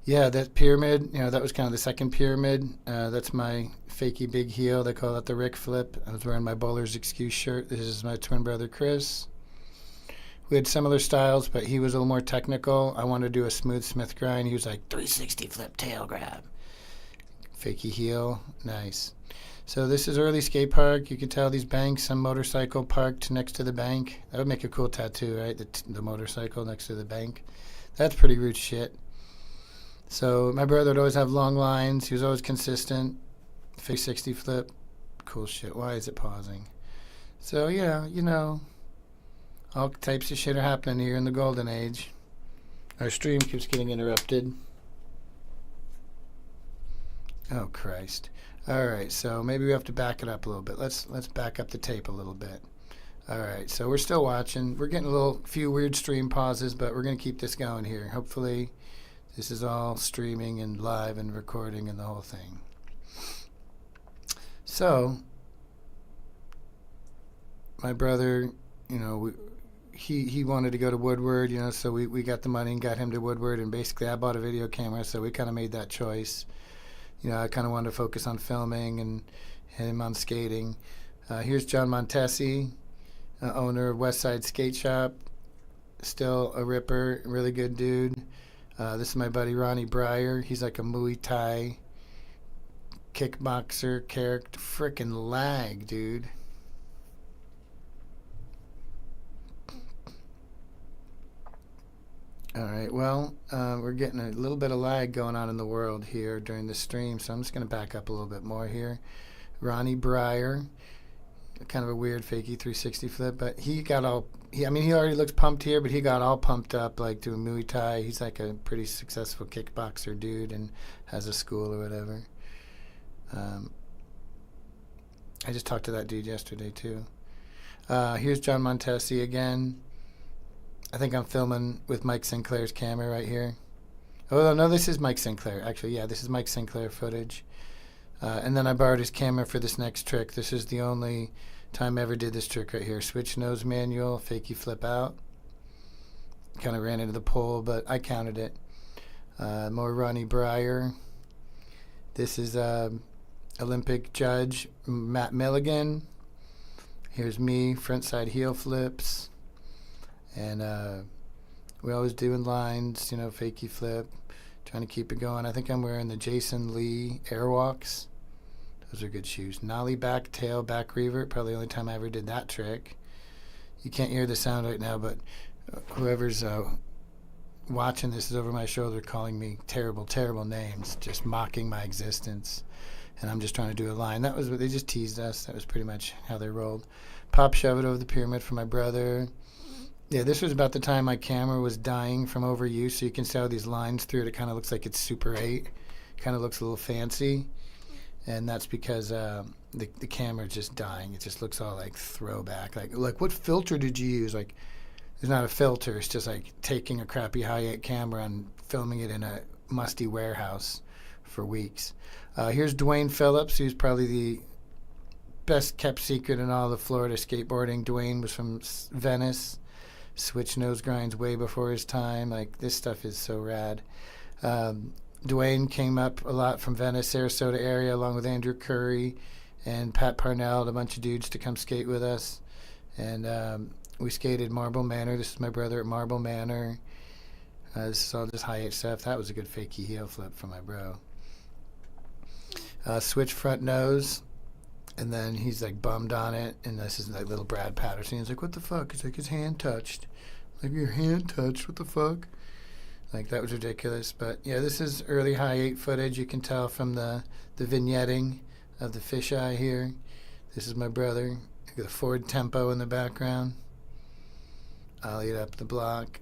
yeah, that pyramid, you know, that was kind of the second pyramid. That's my fakey big heel. They call that the Rick flip. I was wearing my Bowler's Excuse shirt. This is my twin brother, Chris. We had similar styles, but he was a little more technical. I wanted to do a smooth Smith grind. He was like, 360 flip tail grab. Fakey heel. Nice. So this is early skate park. You can tell these banks, some motorcycle parked next to the bank. That would make a cool tattoo, right? The motorcycle next to the bank. That's pretty rude shit. So my brother would always have long lines. He was always consistent. 360 flip. Cool shit. Why is it pausing? So yeah, you know, all types of shit are happening here in the Golden Age. Our stream keeps getting interrupted. Oh Christ. Alright, so maybe we have to back it up a little bit. Let's back up the tape a little bit. Alright, so we're still watching. We're getting a few weird stream pauses, but we're gonna keep this going here. Hopefully this is all streaming and live and recording and the whole thing. So, my brother, you know, he wanted to go to Woodward, you know, so we got the money and got him to Woodward, and basically I bought a video camera, so we kind of made that choice. You know, I kind of wanted to focus on filming and him on skating. Here's John Montesi, owner of Westside Skate Shop, still a ripper, really good dude. This is my buddy Ronnie Breyer. He's like a Muay Thai kickboxer character. Frickin' lag, dude. Alright, well, we're getting a little bit of lag going on in the world here during the stream, so I'm just going to back up a little bit more here. Ronnie Breyer, kind of a weird fakey 360 flip, but he got all, I mean, he already looks pumped here, but he got all pumped up, like doing Muay Thai. He's like a pretty successful kickboxer dude and has a school or whatever. I just talked to that dude yesterday, too. Here's John Montesi again. I think I'm filming with Mike Sinclair's camera right here. Oh, no, this is Mike Sinclair. Actually, yeah, this is Mike Sinclair footage. And then I borrowed his camera for this next trick. This is the only time I ever did this trick right here. Switch nose manual, fakey flip out. Kind of ran into the pole, but I counted it. More Ronnie Breyer. This is Olympic judge Matt Milligan. Here's me, front side heel flips. And we always doing lines, you know, fakey flip, trying to keep it going. I think I'm wearing the Jason Lee Airwalks. Those are good shoes. Nollie back, tail, back revert. Probably the only time I ever did that trick. You can't hear the sound right now, but whoever's watching this is over my shoulder calling me terrible, terrible names, just mocking my existence. And I'm just trying to do a line. That was what they just teased us. That was pretty much how they rolled. Pop shove it over the pyramid for my brother. Yeah, this was about the time my camera was dying from overuse, so you can see all these lines through it. It kind of looks like it's Super 8. Kind of looks a little fancy. And that's because the camera's just dying. It just looks all like throwback. Like what filter did you use? Like, there's not a filter. It's just like taking a crappy high-8 camera and filming it in a musty warehouse for weeks. Here's Dwayne Phillips, who's probably the best kept secret in all of Florida skateboarding. Dwayne was from Venice. Switch nose grinds way before his time. Like, this stuff is so rad. Dwayne came up a lot from Venice, Sarasota area, along with Andrew Curry and Pat Parnell and a bunch of dudes to come skate with us. And we skated Marble Manor. This is my brother at Marble Manor. This is all just high-8 stuff. That was a good fakey heel flip from my bro. Switch front nose. And then he's like bummed on it, and this is like little Brad Patterson. He's like, "What the fuck?" He's like, "His hand touched." Like, your hand touched? What the fuck? Like, that was ridiculous. But yeah, this is early high-8 footage. You can tell from the vignetting of the fisheye here. This is my brother. Look at the Ford Tempo in the background. Ollied up the block.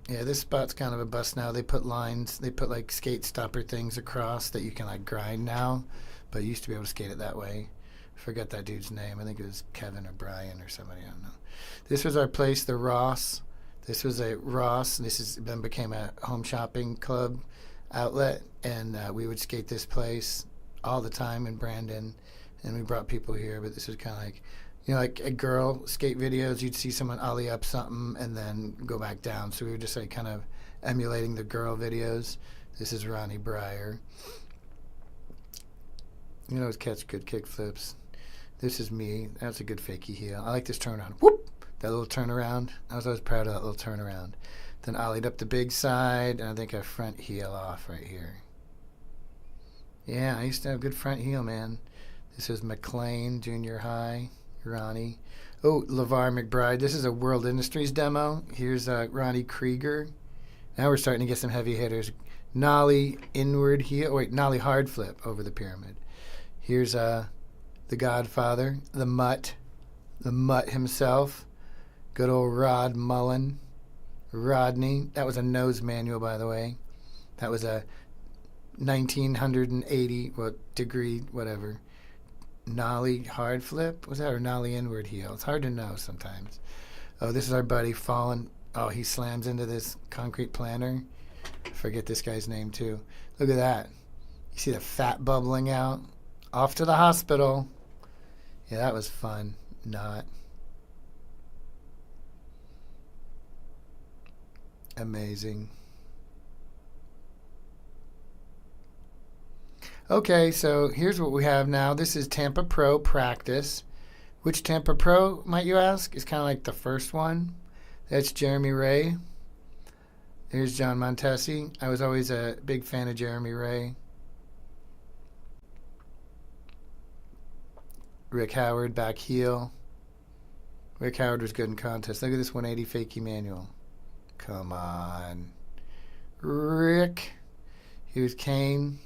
Yeah, this spot's kind of a bust now. They put lines, they put like skate stopper things across that you can like grind now, but you used to be able to skate it that way. Forget that dude's name. I think it was Kevin or Brian or somebody. I don't know. This was our place, the Ross. This was a Ross. Then became a home shopping club outlet, and we would skate this place all the time in Brandon, and we brought people here. But this was kind of like, you know, like a girl skate videos. You'd see someone ollie up something and then go back down. So we were just like kind of emulating the girl videos. This is Ronnie Breyer. You know, catch good kick flips. This is me. That's a good fakie heel. I like this turnaround. Whoop! That little turnaround. I was always proud of that little turnaround. Then ollied up the big side, and I think a front heel off right here. Yeah, I used to have good front heel, man. This is McLean, junior high. Ronnie. Oh, LeVar McBride. This is a World Industries demo. Here's Ronnie Krieger. Now we're starting to get some heavy hitters. Nollie inward heel. Wait, Nollie hard flip over the pyramid. Here's the Godfather, the Mutt himself. Good old Rod Mullen. Rodney. That was a nose manual, by the way. That was a 1980 degree, whatever. Nollie hard flip? Was that or Nollie inward heel? It's hard to know sometimes. Oh, this is our buddy falling. Oh, he slams into this concrete planter. Forget this guy's name, too. Look at that. You see the fat bubbling out? Off to the hospital. Yeah, that was fun. Not. Amazing. Okay, so here's what we have now. This is Tampa Pro practice. Which Tampa Pro, might you ask? Is kind of like the first one. That's Jeremy Ray. Here's John Montesi. I was always a big fan of Jeremy Ray. Rick Howard, back heel. Rick Howard was good in contest. Look at this 180 fakie manual. Come on. Rick. Here's Kane.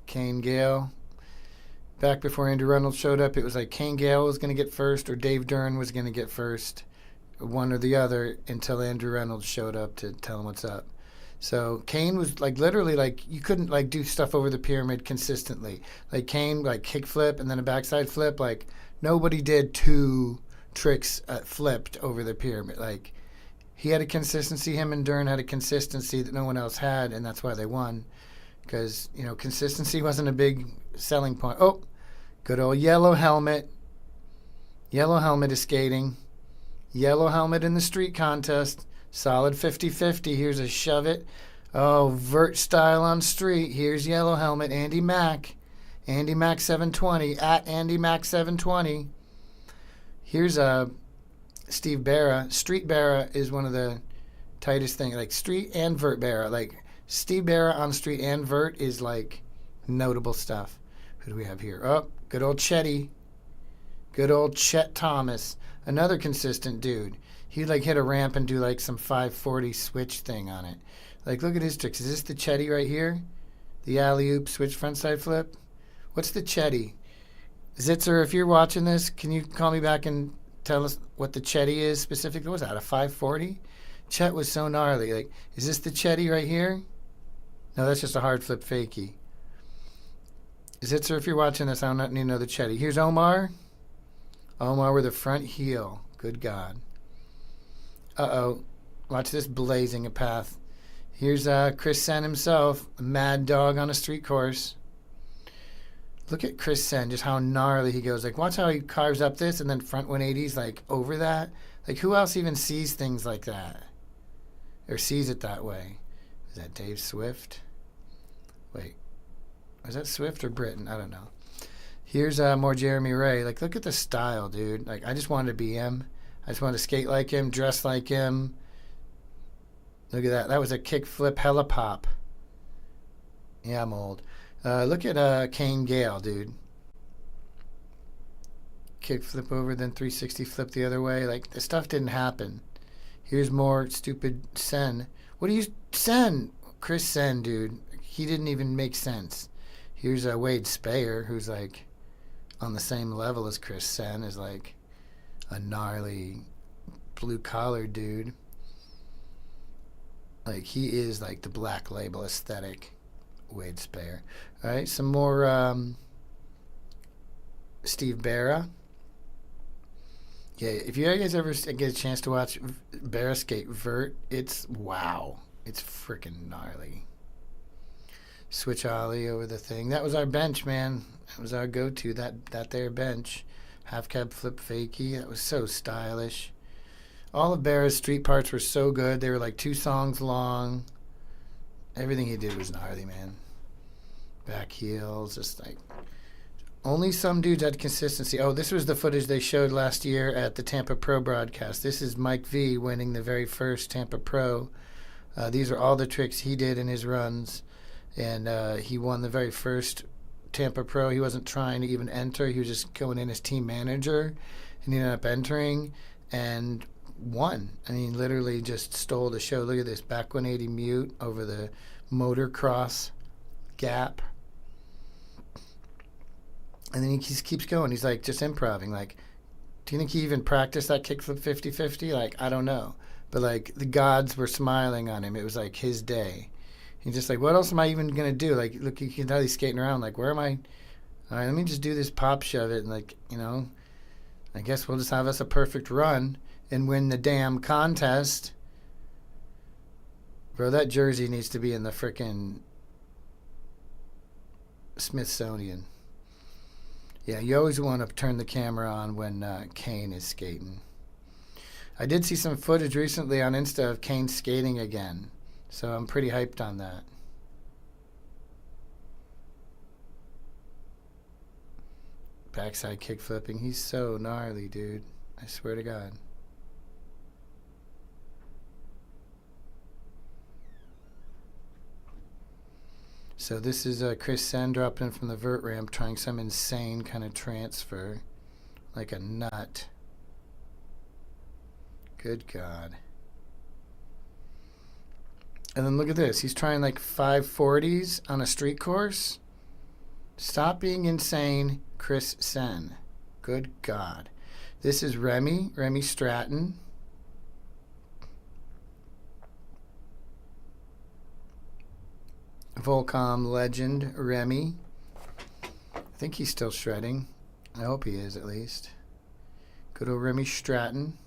Kane Gale. Back before Andrew Reynolds showed up, it was like Kane Gale was going to get first or Dave Dern was going to get first, one or the other, until Andrew Reynolds showed up to tell him what's up. So Kane was like literally like you couldn't like do stuff over the pyramid consistently. Like Kane like kick flip and then a backside flip. Like nobody did two tricks flipped over the pyramid. Like he had a consistency. Him and Dern had a consistency that no one else had, and that's why they won. Because, you know, consistency wasn't a big selling point. Oh, good old yellow helmet. Yellow helmet is skating. Yellow helmet in the street contest. Solid 50-50. Here's a shove it. Oh, vert style on street. Here's yellow helmet. Andy Mack. Andy Mack 720. At Andy Mack 720. Here's Steve Barra. Street Barra is one of the tightest things. Like street and vert Barra. Like Steve Barra on street and vert is like notable stuff. Who do we have here? Oh, good old Chetty. Good old Chet Thomas. Another consistent dude. He'd like hit a ramp and do like some 540 switch thing on it. Like look at his tricks. Is this the Chetty right here? The alley-oop switch frontside flip? What's the Chetty? Zitzer, if you're watching this, can you call me back and tell us what the Chetty is specifically? What was that, a 540? Chet was so gnarly. Like, is this the Chetty right here? No, that's just a hard flip fakie. Zitzer, if you're watching this, I don't need to know the Chetty. Here's Omar. Omar with a front heel. Good God. Uh-oh. Watch this blazing a path. Here's Chris Sen himself. A mad dog on a street course. Look at Chris Sen, just how gnarly he goes. Like, watch how he carves up this and then front 180s, like, over that. Like, who else even sees things like that? Or sees it that way? Is that Dave Swift? Wait. Was that Swift or Britton? I don't know. Here's more Jeremy Ray. Like, look at the style, dude. Like, I just wanted to be him. I just wanted to skate like him, dress like him. Look at that. That was a kick flip hella pop. Yeah, I'm old. Look at Kane Gale, dude. Kick flip over, then 360 flip the other way. Like, the stuff didn't happen. Here's more stupid Sen. What do you... Sen! Chris Sen, dude. He didn't even make sense. Here's Wade Spayer, who's, like, on the same level as Chris Sen, is, like, a gnarly blue collar dude. Like, he is like the Black Label aesthetic Wade Speyer. All right, some more Steve Berra. Yeah, if you guys ever get a chance to watch Berra skate vert, it's wow. It's freaking gnarly. Switch ollie over the thing. That was our bench, man. That was our go-to, that there bench. Half cab flip fakie. That was so stylish. All of Berra's street parts were so good. They were like 2 songs long. Everything he did was gnarly, man. Back heels, just like... Only some dudes had consistency. Oh, this was the footage they showed last year at the Tampa Pro broadcast. This is Mike V winning the very first Tampa Pro. These are all the tricks he did in his runs. And he won the very first Tampa Pro. He wasn't trying to even enter. He was just going in as team manager. And he ended up entering and won. I mean, literally just stole the show. Look at this. Back 180 mute over the motocross gap. And then he just keeps going. He's like just improvising. Like, do you think he even practiced that kickflip 50-50? Like, I don't know. But like the gods were smiling on him. It was like his day. He's just like, what else am I even going to do? Like, look, you can tell he's skating around. Like, where am I? All right, let me just do this pop shove it. And like, you know, I guess we'll just have us a perfect run and win the damn contest. Bro, that jersey needs to be in the frickin' Smithsonian. Yeah, you always want to turn the camera on when Kane is skating. I did see some footage recently on Insta of Kane skating again, so I'm pretty hyped on that. Backside kick flipping. He's so gnarly, dude. I swear to God. So this is Chris Sen dropping in from the vert ramp, trying some insane kind of transfer, like a nut. Good God. And then look at this. He's trying like 540s on a street course. Stop being insane, Chris Sen. Good God. This is Remy Stratton. Volcom legend Remy. I think he's still shredding. I hope he is, at least. Good old Remy Stratton.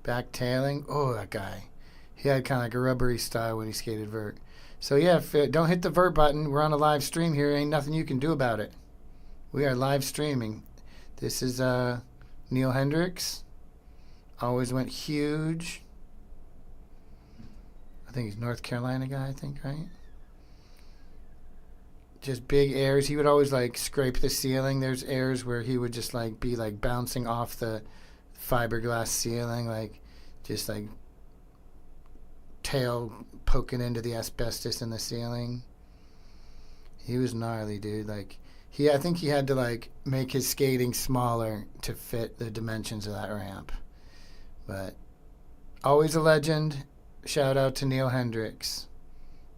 Backtailing. Oh, that guy. He had kind of like a rubbery style when he skated vert. So yeah, don't hit the vert button. We're on a live stream here. Ain't nothing you can do about it. We are live streaming. This is Neil Hendricks. Always went huge. I think he's North Carolina guy, I think, right? Just big airs. He would always like scrape the ceiling. There's airs where he would just like be like bouncing off the fiberglass ceiling, like just like tail poking into the asbestos in the ceiling. He was gnarly, dude. Like I think he had to like make his skating smaller to fit the dimensions of that ramp. But always a legend. Shout out to Neil Hendricks.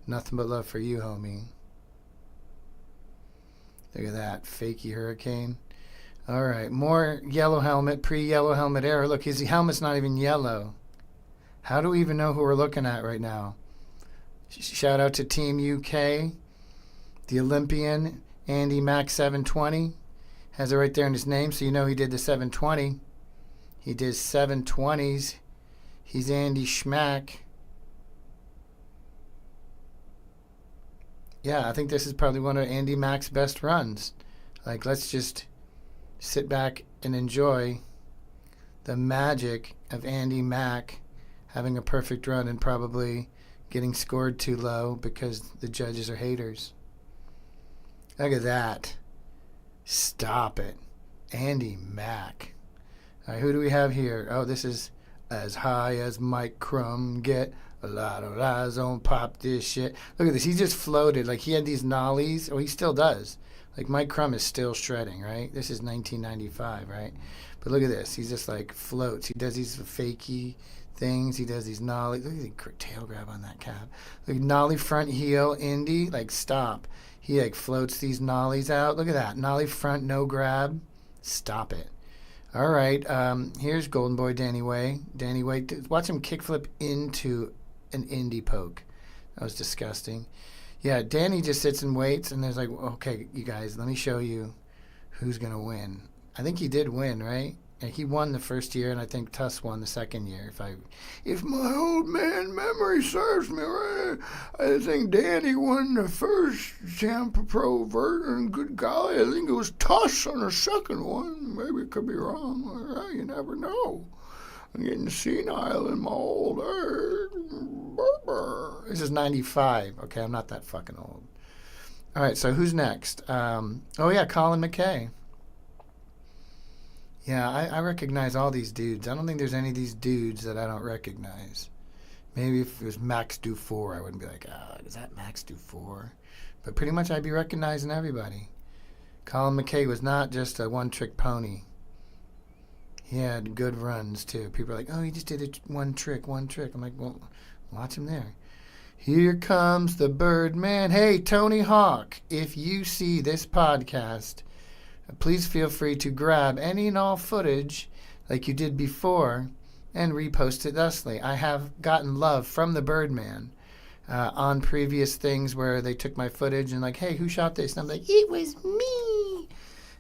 Nothing but love for you, homie. Look at that. Fakey hurricane. All right. More yellow helmet. Pre-yellow helmet era. Look, his helmet's not even yellow. How do we even know who we're looking at right now? Shout out to Team UK. The Olympian, Andy Mack 720. Has it right there in his name, so you know he did the 720. He did 720s. He's Andy Schmack. Yeah, I think this is probably one of Andy Mack's best runs. Like, let's just sit back and enjoy the magic of Andy Mack having a perfect run and probably getting scored too low because the judges are haters. Look at that. Stop it. Andy Mack. All right, who do we have here? Oh, this is As High As Mike Crum Get. A lot of eyes on pop this shit. Look at this. He just floated. Like, he had these nollies. Oh, he still does. Like, Mike Crum is still shredding, right? This is 1995, right? But look at this. He's just, like, floats. He does these fakey things. He does these nollies. Look at the tail grab on that cab. Like, nollie front heel, Indy. Like, stop. He, like, floats these nollies out. Look at that. Nollie front, no grab. Stop it. All right. Here's Golden Boy Danny Way. Danny Way. Watch him kickflip into an indie poke. That was disgusting. Yeah, Danny just sits and waits, and there's like, okay, you guys, let me show you who's going to win. I think he did win, right? And he won the first year, and I think Tuss won the second year. If my old man memory serves me right, I think Danny won the first Champ Pro vert, and good golly, I think it was Tuss on the second one. Maybe it could be wrong. Well, you never know. I'm getting senile in my old age. This is 95. Okay, I'm not that fucking old. All right, so who's next? Colin McKay. Yeah, I recognize all these dudes. I don't think there's any of these dudes that I don't recognize. Maybe if it was Max Dufour, I wouldn't be like, is that Max Dufour? But pretty much I'd be recognizing everybody. Colin McKay was not just a one-trick pony. He had good runs, too. People are like, oh, he just did it one trick. I'm like, well, watch him there. Here comes the Birdman. Hey, Tony Hawk, if you see this podcast, please feel free to grab any and all footage like you did before and repost it thusly. I have gotten love from the Birdman on previous things where they took my footage and like, hey, who shot this? And I'm like, it was me.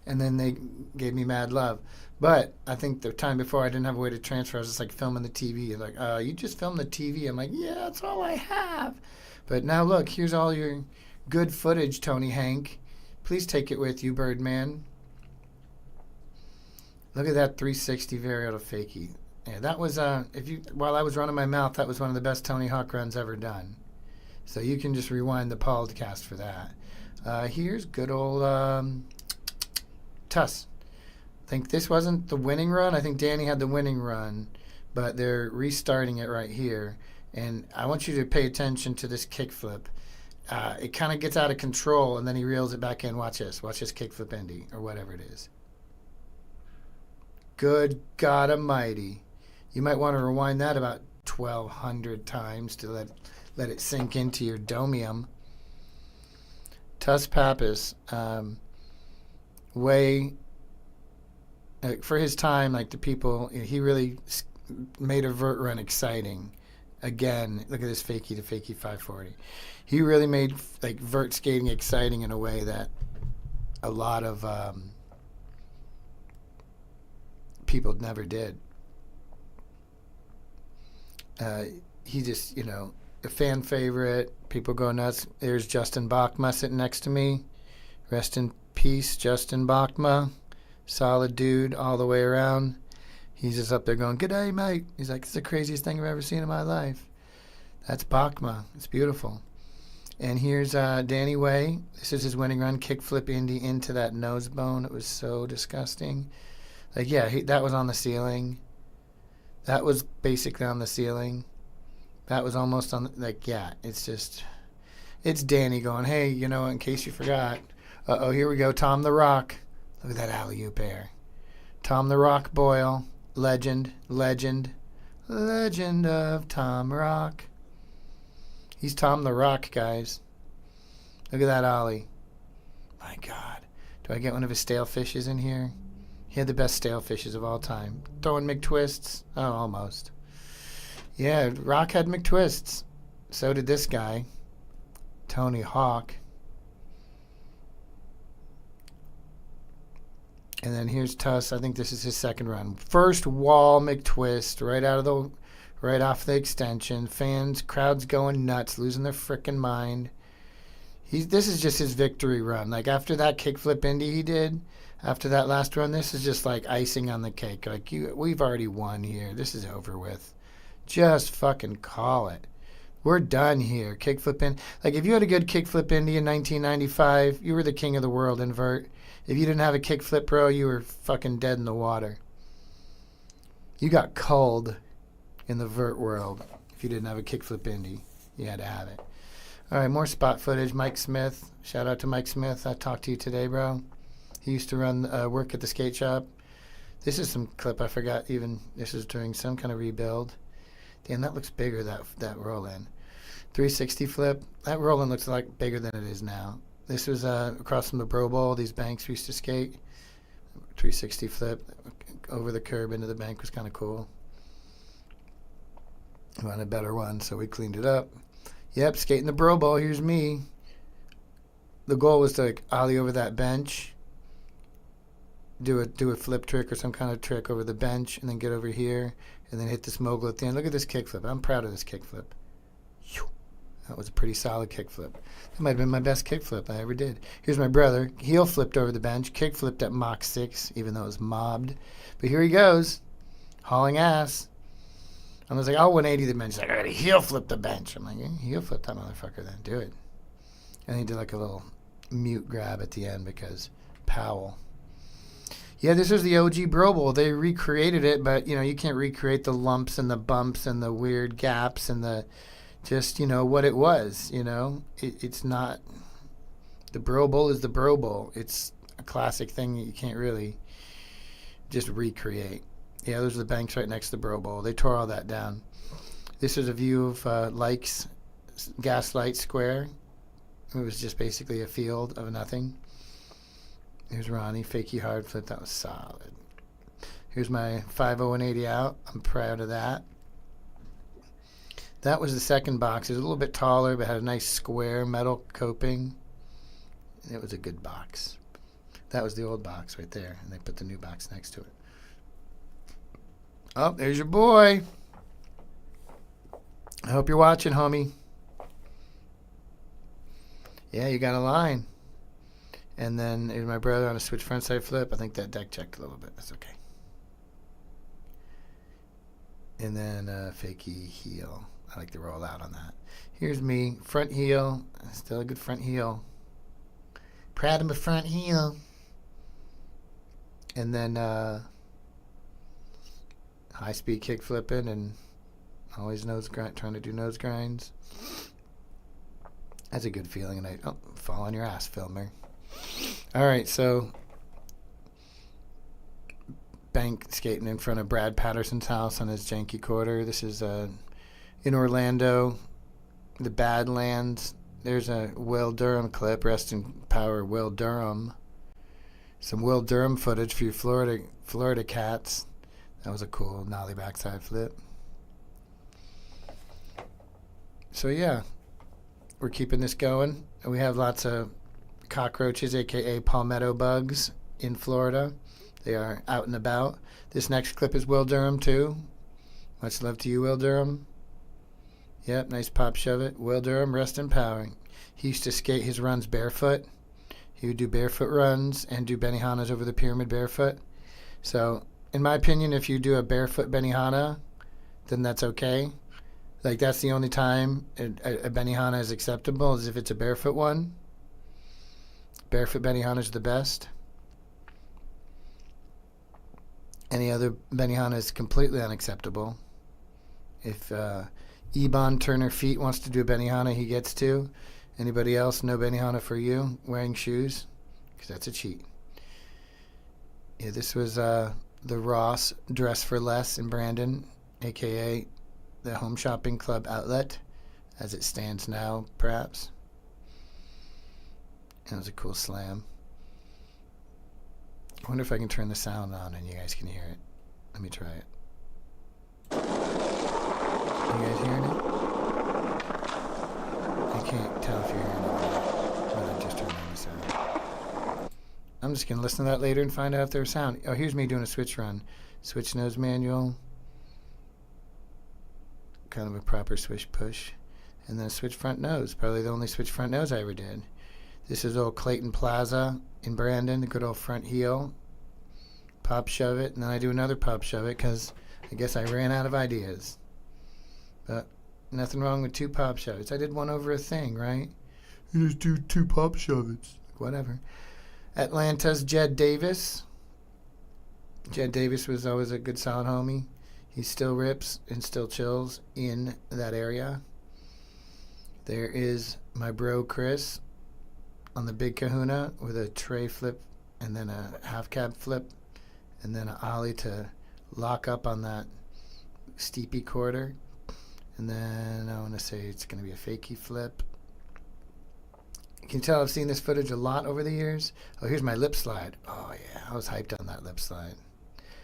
And then they gave me mad love. But I think the time before I didn't have a way to transfer. I was just like filming the TV. Like, you just filmed the TV. I'm like, yeah, that's all I have. But now look, here's all your good footage, Tony Hank. Please take it with you, Birdman. Look at that 360 varial to fakie. Yeah, that was while I was running my mouth, that was one of the best Tony Hawk runs ever done. So you can just rewind the Pauldcast for that. Here's good old Tuss. I think this wasn't the winning run. I think Danny had the winning run, but they're restarting it right here. And I want you to pay attention to this kickflip. It kind of gets out of control, and then he reels it back in. Watch this. Watch this kickflip Indy, or whatever it is. Good God Almighty. You might want to rewind that about 1,200 times to let it sink into your domium. Tuss Pappas, for his time, like the people, he really made a vert run exciting. Again, look at this fakie to fakie 540. He really made like vert skating exciting in a way that a lot of people never did. He just, a fan favorite. People go nuts. There's Justin Bachma sitting next to me. Rest in peace, Justin Bachma. Solid dude all the way around. He's just up there going, "G'day, mate." He's like, "It's the craziest thing I've ever seen in my life." That's Bachma. It's beautiful. And here's Danny Way. This is his winning run. Kickflip Indy into that nose bone. It was so disgusting. Like, yeah, that was on the ceiling. That was basically on the ceiling. That was almost on, it's Danny going, hey, in case you forgot. Here we go. Tom the Rock. Look at that alley-oop air. Tom the Rock Boyle. Legend of Tom Rock. He's Tom the Rock, guys. Look at that ollie. My God. Do I get one of his stale fishes in here? He had the best stale fishes of all time. Throwing McTwists. Oh, almost. Yeah, Rock had McTwists. So did this guy, Tony Hawk. And then here's Tuss. I think this is his second run. First wall McTwist right off the extension. Fans, crowds going nuts, losing their frickin' mind. This is just his victory run. Like after that kickflip Indy he did, after that last run, this is just like icing on the cake. Like we've already won here. This is over with. Just fucking call it. We're done here. Kickflip Indy. Like if you had a good kickflip Indy in 1995, you were the king of the world in vert. If you didn't have a kickflip pro, you were fucking dead in the water. You got culled in the vert world if you didn't have a kickflip Indy. You had to have it. All right, more spot footage. Mike Smith. Shout out to Mike Smith. I talked to you today, bro. He used to work at the skate shop. This is some clip I forgot even. This is during some kind of rebuild. Damn, that looks bigger, that roll-in. 360 flip. That roll-in looks like bigger than it is now. This was across from the Pro Bowl. These banks we used to skate. 360 flip. over the curb into the bank was kind of cool. We wanted a better one, so we cleaned it up. Yep, skating the bro ball. Here's me. The goal was to like ollie over that bench, do a flip trick or some kind of trick over the bench, and then get over here, and then hit this mogul at the end. Look at this kickflip. I'm proud of this kickflip. That was a pretty solid kickflip. That might have been my best kickflip I ever did. Here's my brother. Heel flipped over the bench. Kickflipped at Mach 6, even though it was mobbed. But here he goes, hauling ass. I was like, I'll 180 the bench. He's like, I gotta heel flip the bench. I'm like, yeah, heel flip that motherfucker then. Do it. And he did like a little mute grab at the end because Powell. Yeah, this was the OG Bro Bowl. They recreated it, but, you can't recreate the lumps and the bumps and the weird gaps and the... Just, what it was, It's not... The Bro Bowl is the Bro Bowl. It's a classic thing that you can't really just recreate. Yeah, those are the banks right next to the Bro Bowl. They tore all that down. This is a view of Likes Gaslight Square. It was just basically a field of nothing. Here's Ronnie. Fakey hard flip. That was solid. Here's my 5-0-180 out. I'm proud of that. That was the second box. It was a little bit taller, but had a nice square metal coping. It was a good box. That was the old box right there, and they put the new box next to it. Oh, there's your boy. I hope you're watching, homie. Yeah, you got a line. And then here's my brother on a switch frontside flip. I think that deck checked a little bit. That's okay. And then fakey heel. I like to roll out on that. Here's me, front heel. Still a good front heel. Proud of my front heel. And then high speed kick flipping and always trying to do nose grinds. That's a good feeling. And fall on your ass, filmer. All right, so bank skating in front of Brad Patterson's house on his janky quarter. This is in Orlando, the Badlands. There's a Will Durham clip. Rest in power, Will Durham. Some Will Durham footage for you Florida cats. That was a cool nollie backside flip. So yeah, we're keeping this going. We have lots of cockroaches, aka palmetto bugs, in Florida. They are out and about. This next clip is Will Durham too. Much love to you, Will Durham. Yep, nice pop shove it. Will Durham, rest in power. He used to skate his runs barefoot. He would do barefoot runs and do Benihanas over the pyramid barefoot. So, in my opinion, if you do a barefoot Benihana, then that's okay. Like, that's the only time a Benihana is acceptable, is if it's a barefoot one. Barefoot Benihana is the best. Any other Benihana is completely unacceptable. If Ebon Turner Feet wants to do a Benihana, he gets to. Anybody else, no Benihana for you, wearing shoes? Because that's a cheat. Yeah, this was the Ross Dress for Less in Brandon, a.k.a. the Home Shopping Club outlet, as it stands now, perhaps. That was a cool slam. I wonder if I can turn the sound on and you guys can hear it. Let me try it. You guys hearing it? I can't tell if you're hearing it or not, but I just turned on the sound. I'm just going to listen to that later and find out if there's sound. Oh, here's me doing a switch run. Switch nose manual. Kind of a proper swish push. And then a switch front nose. Probably the only switch front nose I ever did. This is old Clayton Plaza in Brandon, the good old front heel. Pop shove it, and then I do another pop shove it because I guess I ran out of ideas. But nothing wrong with two pop shove-its. I did one over a thing, right? You just do two pop shove-its. Whatever. Atlanta's Jed Davis. Jed Davis was always a good solid homie. He still rips and still chills in that area. There is my bro Chris on the Big Kahuna with a tray flip and then a half cab flip and then an ollie to lock up on that steepy quarter. And then I want to say it's going to be a fakey flip. You can tell I've seen this footage a lot over the years. Oh, here's my lip slide. Oh, yeah. I was hyped on that lip slide.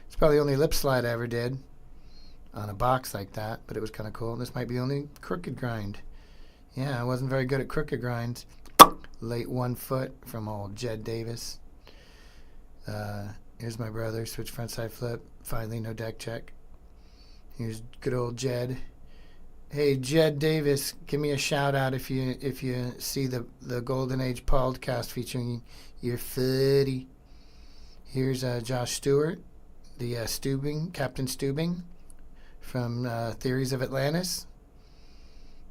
It's probably the only lip slide I ever did on a box like that, but it was kind of cool. This might be the only crooked grind. Yeah, I wasn't very good at crooked grinds. Late 1 foot from old Jed Davis. Here's my brother, switch frontside flip. Finally, no deck check. Here's good old Jed. Hey, Jed Davis, give me a shout out if you see the Golden Age Pauldcast featuring your footy. Here's Josh Stewart, the Captain Stubing from Theories of Atlantis,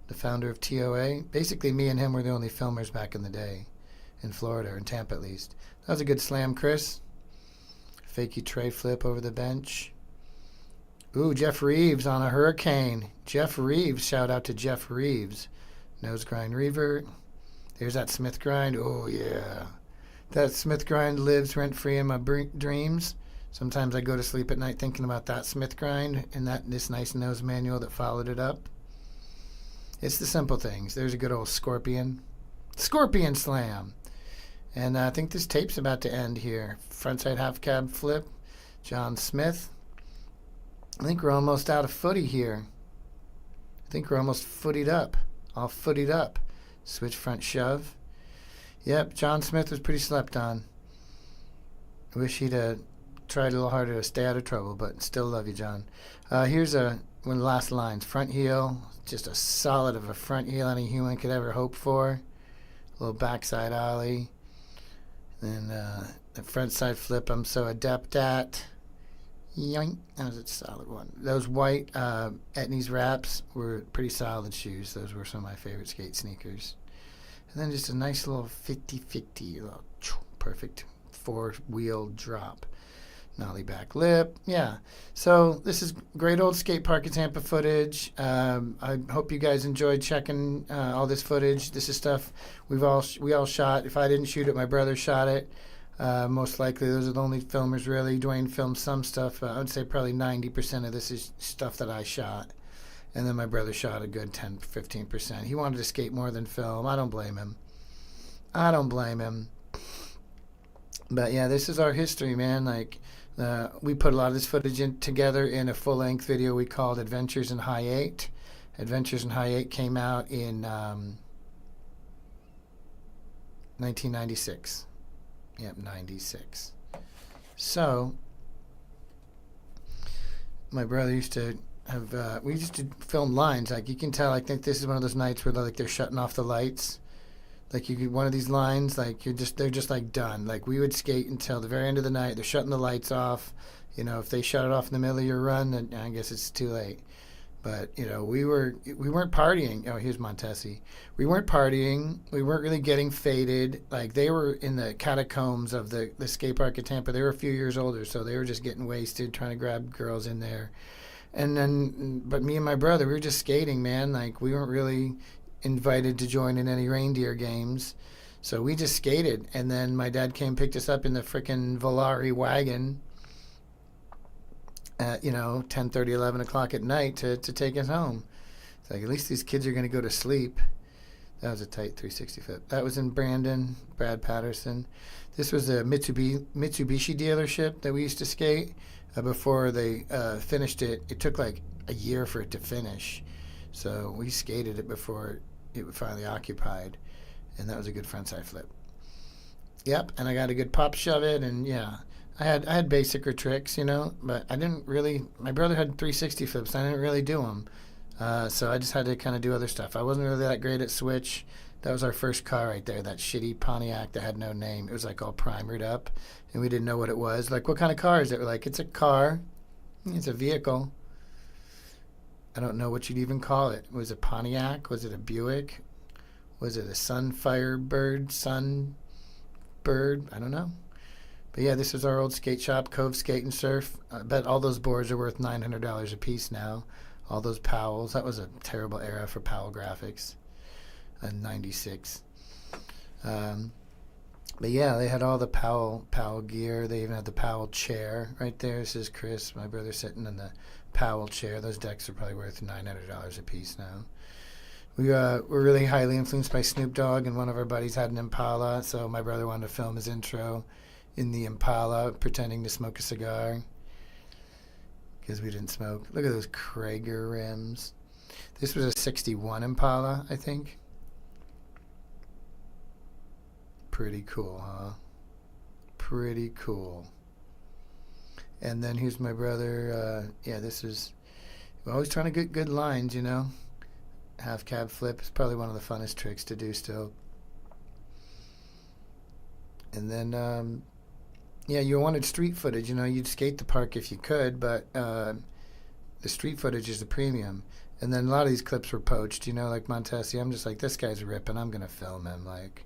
the founder of TOA. Basically, me and him were the only filmers back in the day, in Florida, or in Tampa at least. That was a good slam, Chris. Fakey tray flip over the bench. Ooh, Jeff Reeves on a hurricane. Jeff Reeves, shout out to Jeff Reeves. Nose grind revert. There's that Smith grind. Oh, yeah. That Smith grind lives rent-free in my dreams. Sometimes I go to sleep at night thinking about that Smith grind and this nice nose manual that followed it up. It's the simple things. There's a good old scorpion. Scorpion slam. And I think this tape's about to end here. Frontside half cab flip. John Smith. I think we're almost out of footy here. I think we're almost footied up. All footied up. Switch front shove. Yep, John Smith was pretty slept on. I wish he'd tried a little harder to stay out of trouble, but still love you, John. Here's one of the last lines. Front heel. Just a solid of a front heel any human could ever hope for. A little backside ollie. And the front side flip I'm so adept at. Yoink. That was a solid one. Those white Etnies wraps were pretty solid shoes. Those were some of my favorite skate sneakers. And then just a nice little 50-50, little perfect 4-wheel drop. Nollie back lip. Yeah. So this is great old skate park at Tampa footage. I hope you guys enjoyed checking all this footage. This is stuff we all shot. If I didn't shoot it, my brother shot it. Most likely, those are the only filmers, really. Dwayne filmed some stuff. I would say probably 90% of this is stuff that I shot. And then my brother shot a good 10-15%. He wanted to skate more than film. I don't blame him. But, yeah, this is our history, man. Like, we put a lot of this footage together in a full-length video we called Adventures in High 8. Adventures in High 8 came out in 1996. Yep, 96. So, my brother used to have, we used to film lines. Like, you can tell, I think this is one of those nights where they're shutting off the lights. Like, you get one of these lines, like, they're just, like, done. Like, we would skate until the very end of the night. They're shutting the lights off. You know, if they shut it off in the middle of your run, then I guess it's too late. But, you know, we weren't partying. Oh, here's Montesi. We weren't partying. We weren't really getting faded. Like, they were in the catacombs of the skate park at Tampa. They were a few years older, so they were just getting wasted, trying to grab girls in there. And then, but me and my brother, we were just skating, man. Like, we weren't really invited to join in any reindeer games. So we just skated. And then my dad came and picked us up in the frickin' Volare wagon at, 10:30, 11 o'clock at night to take us home. It's like, at least these kids are going to go to sleep. That was a tight 360 flip. That was in Brandon, Brad Patterson. This was a Mitsubishi dealership that we used to skate. Before they finished it, it took like a year for it to finish. So we skated it before it was finally occupied. And that was a good frontside flip. Yep, and I got a good pop shove it, and yeah. I had basicer tricks, but I didn't really. My brother had 360 flips. I didn't really do them, so I just had to kind of do other stuff. I wasn't really that great at switch. That was our first car right there, that shitty Pontiac that had no name. It was like all primered up, and we didn't know what it was. Like, what kind of car is it? We're like, it's a car. It's a vehicle. I don't know what you'd even call it. Was it Pontiac? Was it a Buick? Was it a Sunfirebird? Sunbird? I don't know. But yeah, this is our old skate shop, Cove Skate and Surf. I bet all those boards are worth $900 a piece now. All those Powells. That was a terrible era for Powell graphics in 96. But yeah, they had all the Powell gear. They even had the Powell chair right there. This is Chris, my brother, sitting in the Powell chair. Those decks are probably worth $900 a piece now. We were really highly influenced by Snoop Dogg, and one of our buddies had an Impala, so my brother wanted to film his intro in the Impala, pretending to smoke a cigar. because we didn't smoke. Look at those Krager rims. This was a 61 Impala, I think. Pretty cool, huh? Pretty cool. And then here's my brother. Yeah, this is... We're always trying to get good lines, you know. Half cab flip is probably one of the funnest tricks to do still. And then, yeah, you wanted street footage. You know, you'd skate the park if you could, but the street footage is the premium. And then a lot of these clips were poached, you know, like Montesi. I'm just like, this guy's ripping. I'm going to film him. Like,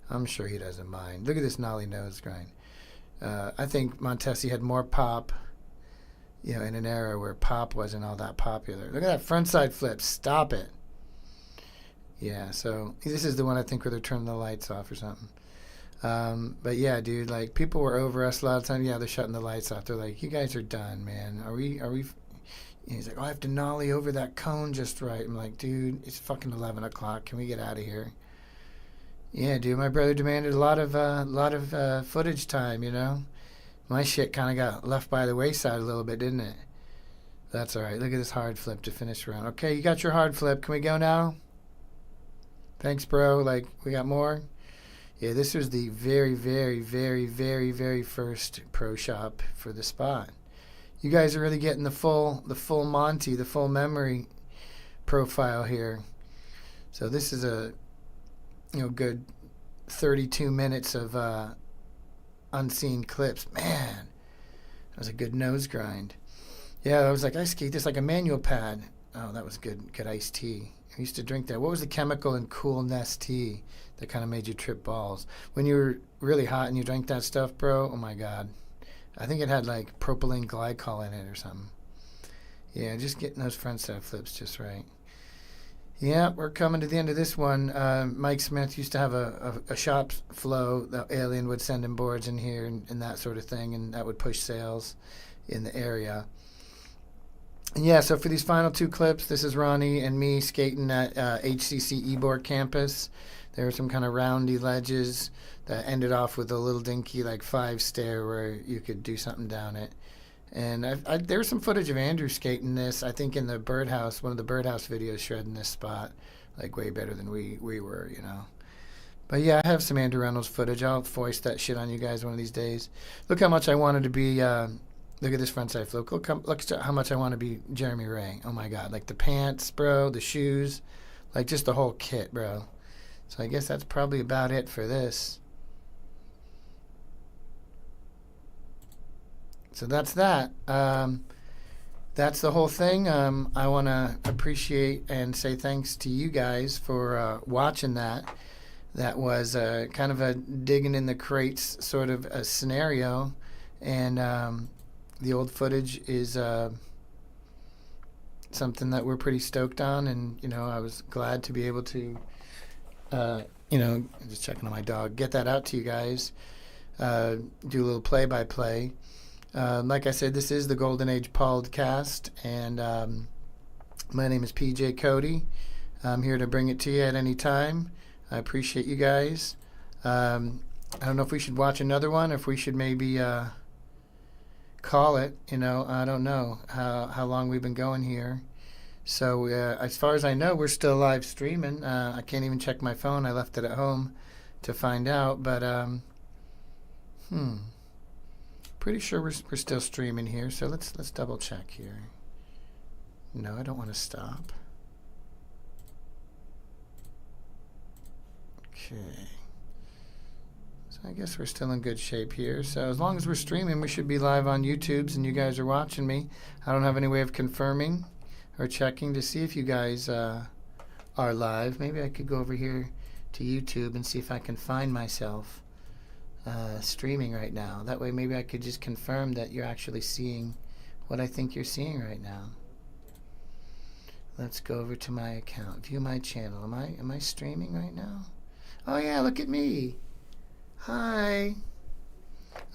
I'm sure he doesn't mind. Look at this nollie nose grind. I think Montesi had more pop, you know, in an era where pop wasn't all that popular. Look at that frontside flip. Stop it. Yeah, so this is the one I think where they're turning the lights off or something. But yeah, dude, like people were over us a lot of times. Yeah, they're shutting the lights off. They're like, you guys are done, man. Are we? And he's like, oh, I have to nollie over that cone just right. I'm like, dude, it's fucking 11 o'clock. Can we get out of here? Yeah, dude, my brother demanded a lot of footage time, you know. My shit kind of got left by the wayside a little bit, didn't it? That's all right. Look at this hard flip to finish round. Okay, you got your hard flip. Can we go now? Thanks, bro. Like, we got more? Yeah, this was the very, very, very, very, very first pro shop for the spot. You guys are really getting the full Monty, the full memory profile here. So this is a, you know, good 32 minutes of unseen clips. Man, that was a good nose grind. Yeah, I was like, I skate this like a manual pad. Oh, that was good iced tea. I used to drink that. What was the chemical in Cool Nest tea that kind of made you trip balls? When you were really hot and you drank that stuff, bro, oh my God. I think it had like propylene glycol in it or something. Yeah, just getting those front side flips just right. Yeah, we're coming to the end of this one. Mike Smith used to have a shop flow. The Alien would send him boards in here and that sort of thing, and that would push sales in the area. And yeah, so for these final two clips, this is Ronnie and me skating at HCC Ybor campus. There were some kind of roundy ledges that ended off with a little dinky like 5 stair where you could do something down it. And there was some footage of Andrew skating this, I think in the birdhouse, one of the birdhouse videos shredding this spot, like way better than we were, you know. But yeah, I have some Andrew Reynolds footage. I'll foist that shit on you guys one of these days. Look how much I wanted to be... Look at this frontside flip. Look how much I want to be Jeremy Ray. Oh, my God. Like the pants, bro, the shoes, like just the whole kit, bro. So I guess that's probably about it for this. So that's that. That's the whole thing. I want to appreciate and say thanks to you guys for watching that. That was kind of a digging in the crates sort of a scenario. And... the old footage is something that we're pretty stoked on, and you know, I was glad to be able to, you know, just checking on my dog, get that out to you guys, do a little play-by-play. Like I said, this is the Golden Age Pauldcast, and my name is PJ Cote. I'm here to bring it to you at any time. I appreciate you guys. I don't know if we should watch another one, or if we should maybe... call it, you know. I don't know how long we've been going here. So as far as I know, we're still live streaming. I can't even check my phone. I left it at home to find out, but pretty sure we're still streaming here. So let's double check here. No, I don't want to stop. Okay. I guess we're still in good shape here. So as long as we're streaming, we should be live on YouTube's and you guys are watching me. I don't have any way of confirming or checking to see if you guys are live. Maybe I could go over here to YouTube and see if I can find myself streaming right now. That way maybe I could just confirm that you're actually seeing what I think you're seeing right now. Let's go over to my account. View my channel. Am I streaming right now? Oh yeah, look at me. Hi.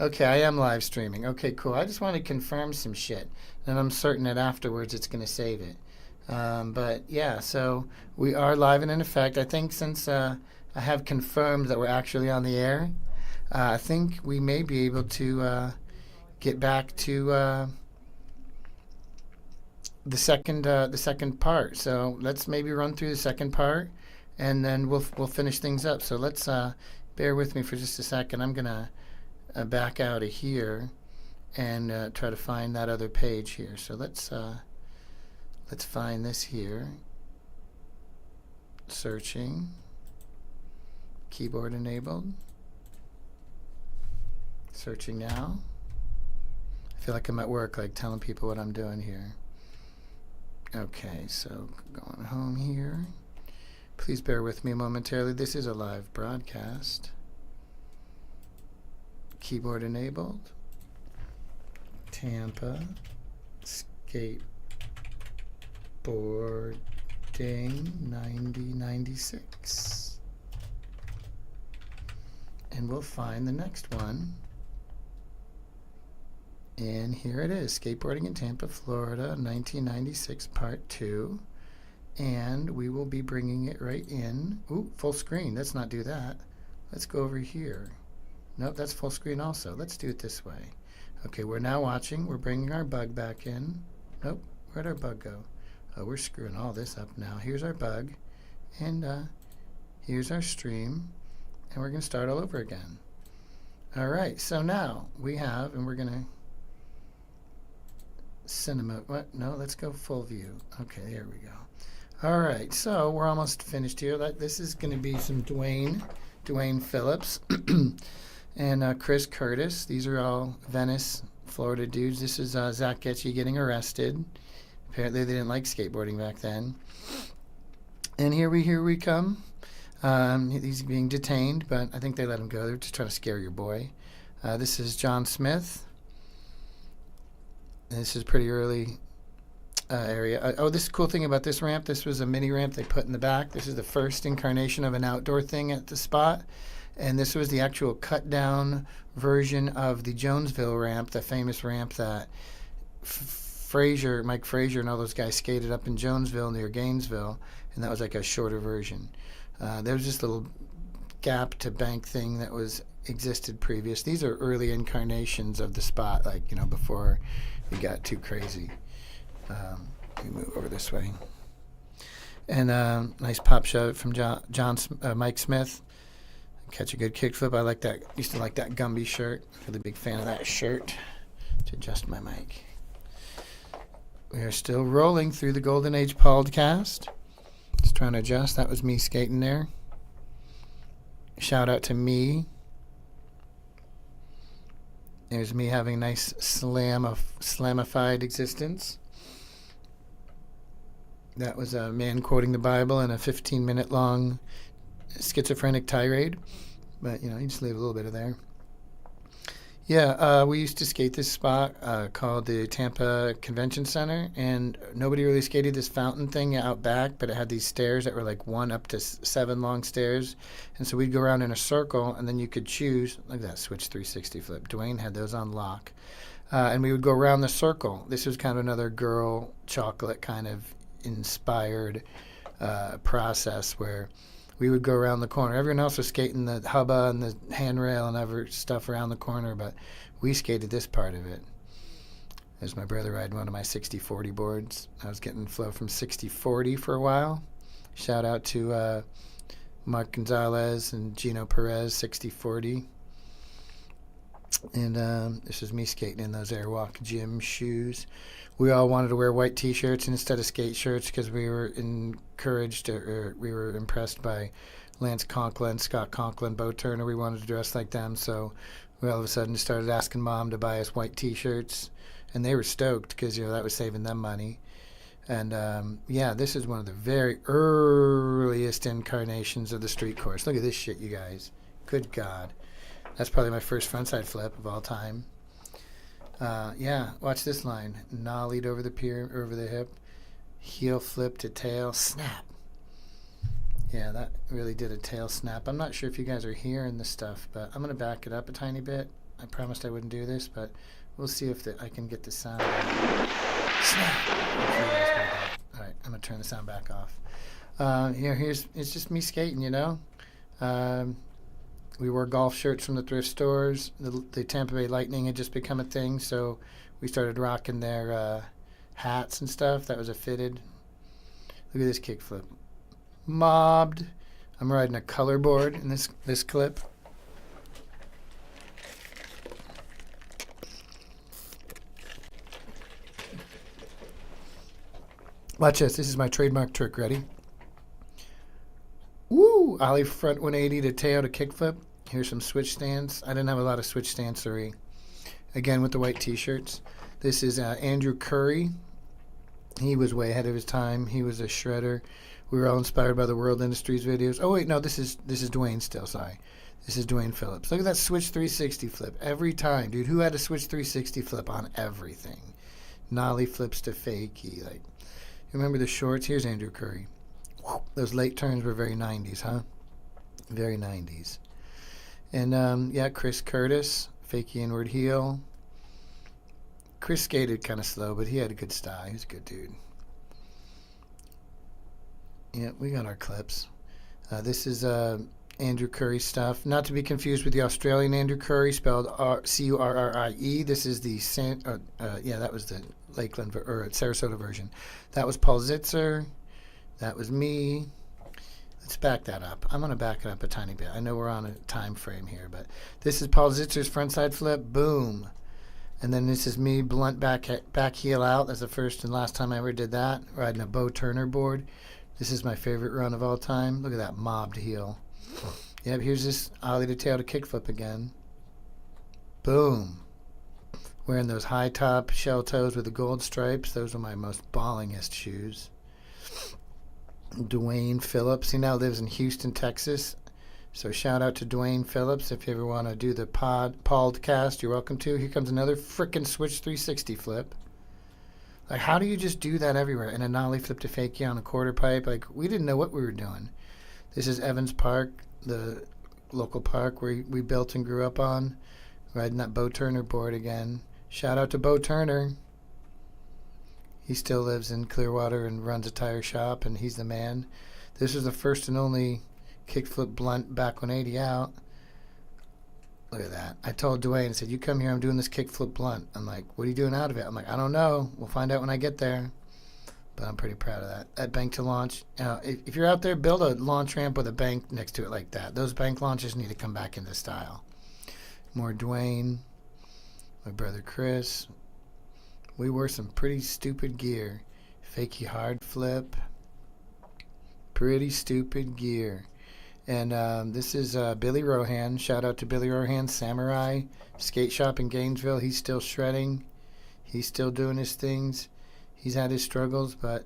Okay, I am live streaming. Okay, cool. I just want to confirm some shit, and I'm certain that afterwards it's going to save it. But yeah, so we are live and in effect. I think since I have confirmed that we're actually on the air, I think we may be able to get back to the second part. So let's maybe run through the second part, and then we'll finish things up. So let's bear with me for just a second. I'm gonna back out of here and try to find that other page here. So let's find this here. Searching. Keyboard enabled. Searching now. I feel like I'm at work, like telling people what I'm doing here. Okay, so going home here. Please bear with me momentarily. This is a live broadcast. Keyboard enabled. Tampa skateboarding 9096. And we'll find the next one. And here it is, Skateboarding in Tampa, Florida, 1996, Part 2. And we will be bringing it right in. Ooh, full screen. Let's not do that. Let's go over here. Nope, that's full screen also. Let's do it this way. Okay, we're now watching. We're bringing our bug back in. Nope, where'd our bug go? Oh, we're screwing all this up now. Here's our bug. And here's our stream. And we're going to start all over again. All right, so now we have, and we're going to cinema. What? No, let's go full view. Okay, there we go. All right, so we're almost finished here. This is going to be some Dwayne Phillips and Chris Curtis. These are all Venice, Florida dudes. This is Zach Getchy getting arrested. Apparently they didn't like skateboarding back then. And here we come. He's being detained, but I think they let him go. They're just trying to scare your boy. This is John Smith. This is pretty early area. Oh, this cool thing about this ramp, this was a mini ramp they put in the back. This is the first incarnation of an outdoor thing at the spot. And this was the actual cut down version of the Jonesville ramp, the famous ramp that Mike Frazier and all those guys skated up in Jonesville near Gainesville. And that was like a shorter version. There was this little gap to bank thing that existed previous. These are early incarnations of the spot, like, before we got too crazy. Let me move over this way. And nice pop shove from Mike Smith. Catch a good kickflip. I like that. Used to like that Gumby shirt. Really big fan of that shirt. To adjust my mic. We are still rolling through the Golden Age Pauldcast. Just trying to adjust. That was me skating there. Shout out to me. There's me having a nice slamified existence. That was a man quoting the Bible in a 15-minute long schizophrenic tirade. But, you just leave a little bit of there. Yeah, we used to skate this spot called the Tampa Convention Center, and nobody really skated this fountain thing out back, but it had these stairs that were like 1 up to 7 long stairs, and so we'd go around in a circle, and then you could choose, look at that switch 360 flip. Dwayne had those on lock, and we would go around the circle. This was kind of another girl chocolate kind of inspired process where we would go around the corner. Everyone else was skating the hubba and the handrail and other stuff around the corner, but we skated this part of it. There's my brother riding one of my 60-40 boards. I was getting flow from 60-40 for a while. Shout out to Mark Gonzalez and Gino Perez, 60-40. And this is me skating in those Airwalk gym shoes. We all wanted to wear white T-shirts instead of skate shirts because we were encouraged, or we were impressed by Lance Conklin, Scott Conklin, Bo Turner. We wanted to dress like them, so we all of a sudden started asking Mom to buy us white T-shirts, and they were stoked because that was saving them money. And yeah, this is one of the very earliest incarnations of the street course. Look at this shit, you guys. Good God. That's probably my first frontside flip of all time. Yeah, watch this line. Nollied over the pier, over the hip. Heel flip to tail. Snap. Yeah, that really did a tail snap. I'm not sure if you guys are hearing this stuff, but I'm going to back it up a tiny bit. I promised I wouldn't do this, but we'll see if I can get the sound. Snap. All right, I'm going to turn the sound back off. It's just me skating, We wore golf shirts from the thrift stores. The Tampa Bay Lightning had just become a thing, so we started rocking their hats and stuff. That was a fitted. Look at this kickflip. Mobbed. I'm riding a color board in this clip. Watch this. This is my trademark trick. Ready? Woo! Ollie front 180 to tail to kickflip. Here's some switch stance. I didn't have a lot of switch stancery. Again with the white t-shirts. This is Andrew Curry. He was way ahead of his time. He was a shredder. We were all inspired by the World Industries videos. Oh wait, no, this is Dwayne still. Sorry, this is Dwayne Phillips. Look at that switch 360 flip every time, dude. Who had a switch 360 flip on everything? Nollie flips to fakie. Like, you remember the shorts? Here's Andrew Curry. Those late turns were very 90s, huh? Very 90s. And yeah, Chris Curtis, fakie inward heel. Chris skated kind of slow, but he had a good style. He was a good dude. Yeah, we got our clips. This is Andrew Curry stuff. Not to be confused with the Australian Andrew Curry, spelled Currie. This is the yeah, that was the Lakeland or Sarasota version. That was Paul Zitzer. That was me. Let's back that up. I'm going to back it up a tiny bit. I know we're on a time frame here, but this is Paul Zitzer's frontside flip. Boom. And then this is me, blunt back heel out. That's the first and last time I ever did that. Riding a Bo Turner board. This is my favorite run of all time. Look at that mobbed heel. Yep, here's this ollie to tail to kickflip again. Boom. Wearing those high top shell toes with the gold stripes. Those are my most ballingest shoes. Dwayne Phillips. He now lives in Houston, Texas. So shout out to Dwayne Phillips. If you ever want to do the Pauldcast, you're welcome to. Here comes another frickin' switch 360 flip. Like, how do you just do that everywhere? And a nollie flip to fakie on a quarter pipe. Like, we didn't know what we were doing. This is Evans Park, the local park where we built and grew up on. Riding that Bo Turner board again. Shout out to Bo Turner. He still lives in Clearwater and runs a tire shop, and he's the man. This is the first and only kickflip blunt back 180 out. Look at that. I told Dwayne, I said, you come here, I'm doing this kickflip blunt. I'm like, what are you doing out of it? I'm like, I don't know. We'll find out when I get there. But I'm pretty proud of that. That bank to launch. If you're out there, build a launch ramp with a bank next to it like that. Those bank launches need to come back into style. More Dwayne. My brother Chris. We wore some pretty stupid gear. Fakie hard flip. Pretty stupid gear. And this is Billy Rohan. Shout out to Billy Rohan, Samurai skate shop in Gainesville. He's still shredding. He's still doing his things. He's had his struggles, but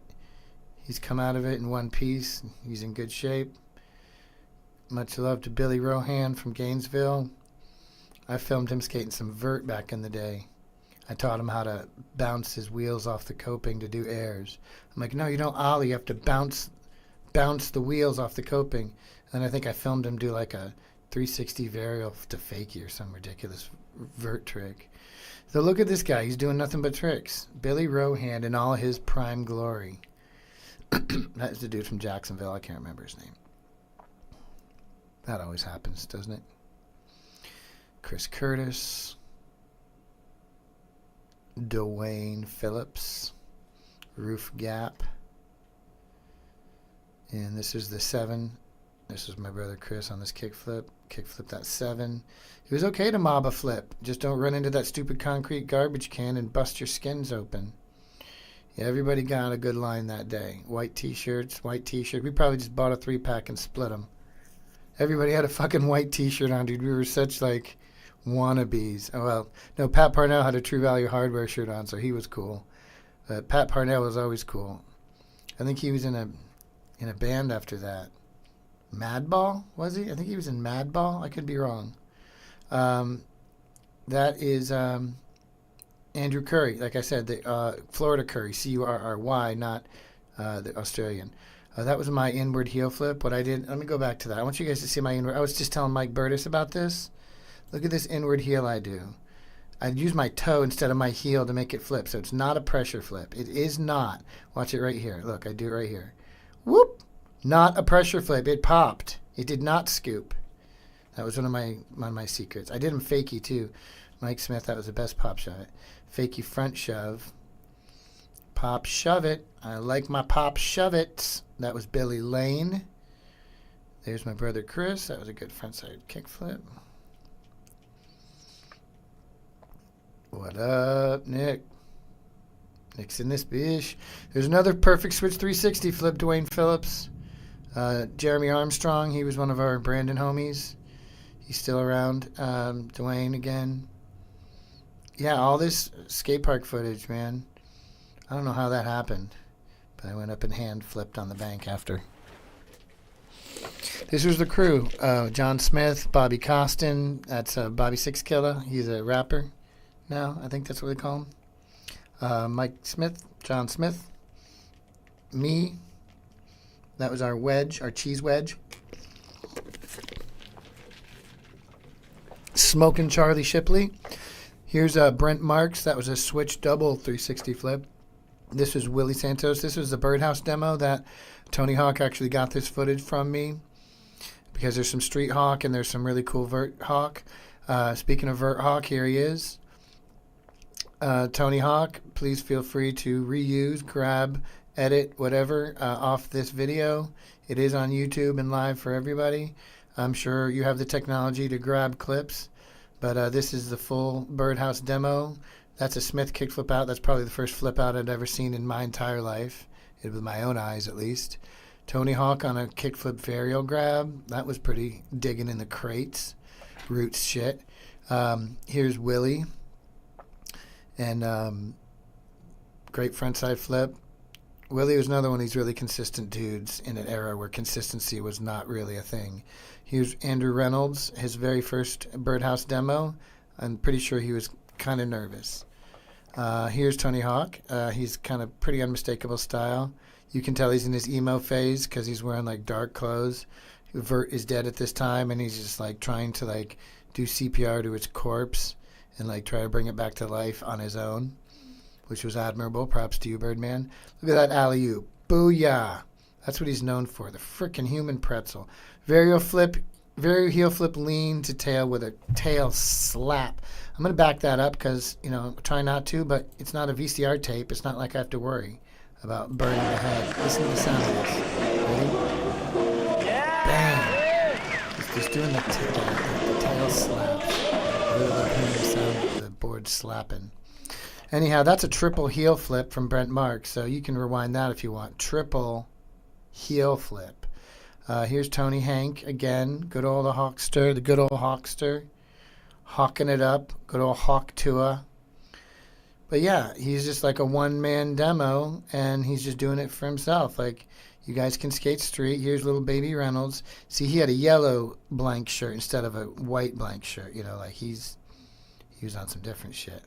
he's come out of it in one piece. He's in good shape. Much love to Billy Rohan from Gainesville. I filmed him skating some vert back in the day. I taught him how to bounce his wheels off the coping to do airs. I'm like, no, you don't ollie. You have to bounce the wheels off the coping. And I think I filmed him do like a 360 varial to fakie or some ridiculous vert trick. So look at this guy. He's doing nothing but tricks. Billy Rohan in all his prime glory. That is the dude from Jacksonville. I can't remember his name. That always happens, doesn't it? Chris Curtis. Dwayne Phillips. Roof Gap. And this is the 7. This is my brother Chris on this kickflip. Kickflip that 7. It was okay to mob a flip. Just don't run into that stupid concrete garbage can and bust your skins open. Yeah, everybody got a good line that day. White t-shirts, white t-shirt. We probably just bought a 3-pack and split them. Everybody had a fucking white t-shirt on, dude. We were such, like, wannabes. Oh, well, no, Pat Parnell had a True Value Hardware shirt on, so he was cool. Pat Parnell was always cool. I think he was in a band after that. Madball, was he? I think he was in Madball. I could be wrong. That is Andrew Curry. Like I said, the Florida Curry, Curry, not the Australian. That was my inward heel flip. What I did, let me go back to that. I want you guys to see my inward. I was just telling Mike Burtis about this. Look at this inward heel I do. I use my toe instead of my heel to make it flip. So it's not a pressure flip. It is not. Watch it right here. Look, I do it right here. Whoop. Not a pressure flip. It popped. It did not scoop. That was one of my secrets. I did him fakie too. Mike Smith, that was the best pop shot. Fakie front shove. Pop shove it. I like my pop shove it. That was Billy Lane. There's my brother Chris. That was a good frontside kickflip. What up, Nick? Nick's in this bitch. There's another perfect switch 360 flip, Dwayne Phillips. Jeremy Armstrong, he was one of our Brandon homies. He's still around. Dwayne again. Yeah, all this skate park footage, man. I don't know how that happened, but I went up and hand flipped on the bank after. This was the crew. John Smith, Bobby Costin. That's Bobby Six Killer. He's a rapper now. I think that's what they call him. Mike Smith, John Smith. Me. That was our wedge, our cheese wedge. Smoking Charlie Shipley. Here's Brent Marks. That was a switch double 360 flip. This was Willie Santos. This was the Birdhouse demo that Tony Hawk actually got this footage from me because there's some Street Hawk and there's some really cool Vert Hawk. Speaking of Vert Hawk, here he is. Tony Hawk, please feel free to reuse, grab, edit, whatever, off this video. It is on YouTube and live for everybody. I'm sure you have the technology to grab clips, but this is the full Birdhouse demo. That's a Smith kickflip out. That's probably the first flip out I'd ever seen in my entire life, with my own eyes at least. Tony Hawk on a kickflip varial grab. That was pretty digging in the crates. Roots shit. Here's Willie. And great frontside flip. Willie was another one of these really consistent dudes in an era where consistency was not really a thing. Here's Andrew Reynolds, his very first Birdhouse demo. I'm pretty sure he was kind of nervous. Here's Tony Hawk. He's kind of pretty unmistakable style. You can tell he's in his emo phase because he's wearing like dark clothes. Vert is dead at this time, and he's just like trying to like do CPR to its corpse and like try to bring it back to life on his own, which was admirable. Props to you, Birdman. Look at that alley-oop. Booyah. That's what he's known for, the frickin' human pretzel. Varial heel flip lean to tail with a tail slap. I'm going to back that up because, you know, try not to, but it's not a VCR tape. It's not like I have to worry about burning the head. Listen to the sound of this. Ready? Bam. He's doing the tail slaps. I really love hearing the sound of the board slapping. Anyhow, that's a triple heel flip from Brent Marks, so you can rewind that if you want. Triple heel flip. Here's Tony Hank again. Good old Hawkster, the good old Hawkster. Hawking it up. Good old Hawk Tua. But yeah, he's just like a one-man demo, and he's just doing it for himself. Like, you guys can skate street. Here's little baby Reynolds. See, he had a yellow blank shirt instead of a white blank shirt. You know, like he was on some different shit.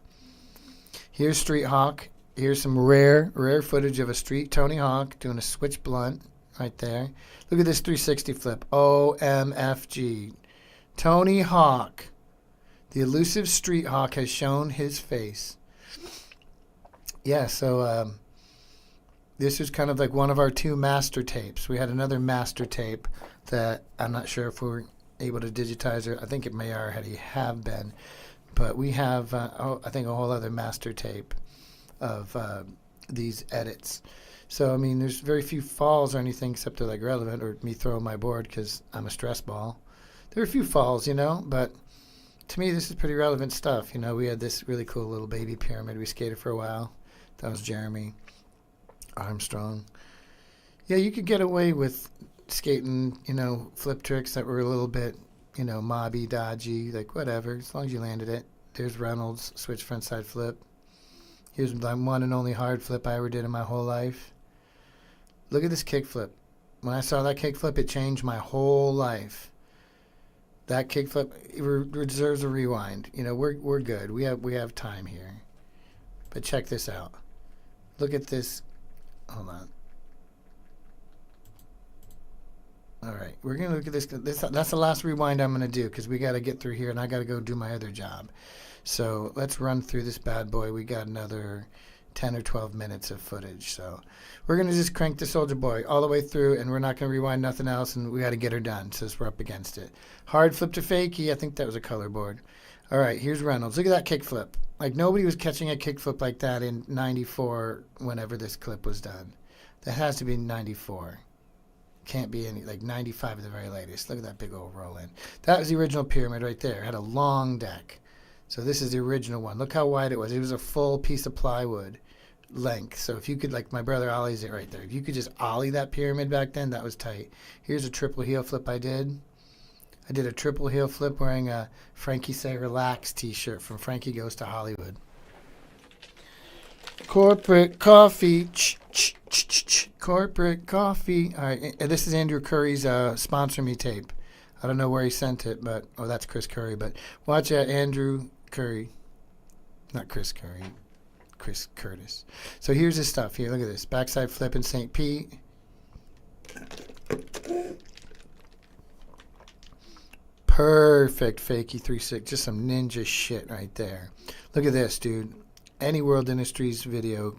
Here's Street Hawk. Here's some rare footage of a street Tony Hawk doing a switch blunt right there. Look at this 360 flip. OMFG. Tony Hawk, the elusive Street Hawk, has shown his face. Yeah, so this is kind of like one of our two master tapes. We had another master tape that I'm not sure if we were able to digitize it. I think it may already have been. But we have, I think, a whole other master tape of these edits. So, I mean, there's very few falls or anything except they're, like, relevant, or me throwing my board because I'm a stress ball. There are a few falls, you know, but to me, this is pretty relevant stuff. You know, we had this really cool little baby pyramid. We skated for a while. That was Jeremy Armstrong. Yeah, you could get away with skating, you know, flip tricks that were a little bit, you know, mobby, dodgy, like whatever, as long as you landed it. There's Reynolds, switch frontside flip. Here's the one and only hard flip I ever did in my whole life. Look at this kick flip. When I saw that kick flip, it changed my whole life. That kick flip deserves a rewind. You know, we're good. We have time here. But check this out. Look at this. Hold on. All right, we're going to look at this. That's the last rewind I'm going to do because we got to get through here and I got to go do my other job. So let's run through this bad boy. We got another 10 or 12 minutes of footage. So we're going to just crank the Soldier Boy all the way through, and we're not going to rewind nothing else, and we got to get her done since we're up against it. Hard flip to fakie. I think that was a color board. All right, here's Reynolds. Look at that kick flip. Like, nobody was catching a kickflip like that in 94 whenever this clip was done. That has to be 94. Can't be any, like 95 at the very latest. Look at that big old roll in. That was the original pyramid right there. It had a long deck. So this is the original one. Look how wide it was. It was a full piece of plywood length. So if you could, like my brother ollies it right there. If you could just ollie that pyramid back then, that was tight. Here's a triple heel flip I did. I did a triple heel flip wearing a Frankie Say Relax t-shirt from Frankie Goes to Hollywood. Corporate coffee. Corporate coffee. All right, this is Andrew Curry's Sponsor Me tape. I don't know where he sent it, but, oh, that's Chris Curry. But watch Andrew Curry. Not Chris Curry. Chris Curtis. So here's his stuff. Here, look at this. Backside flip in St. Pete. Perfect fakie 3-6. Just some ninja shit right there. Look at this, dude. Any World Industries video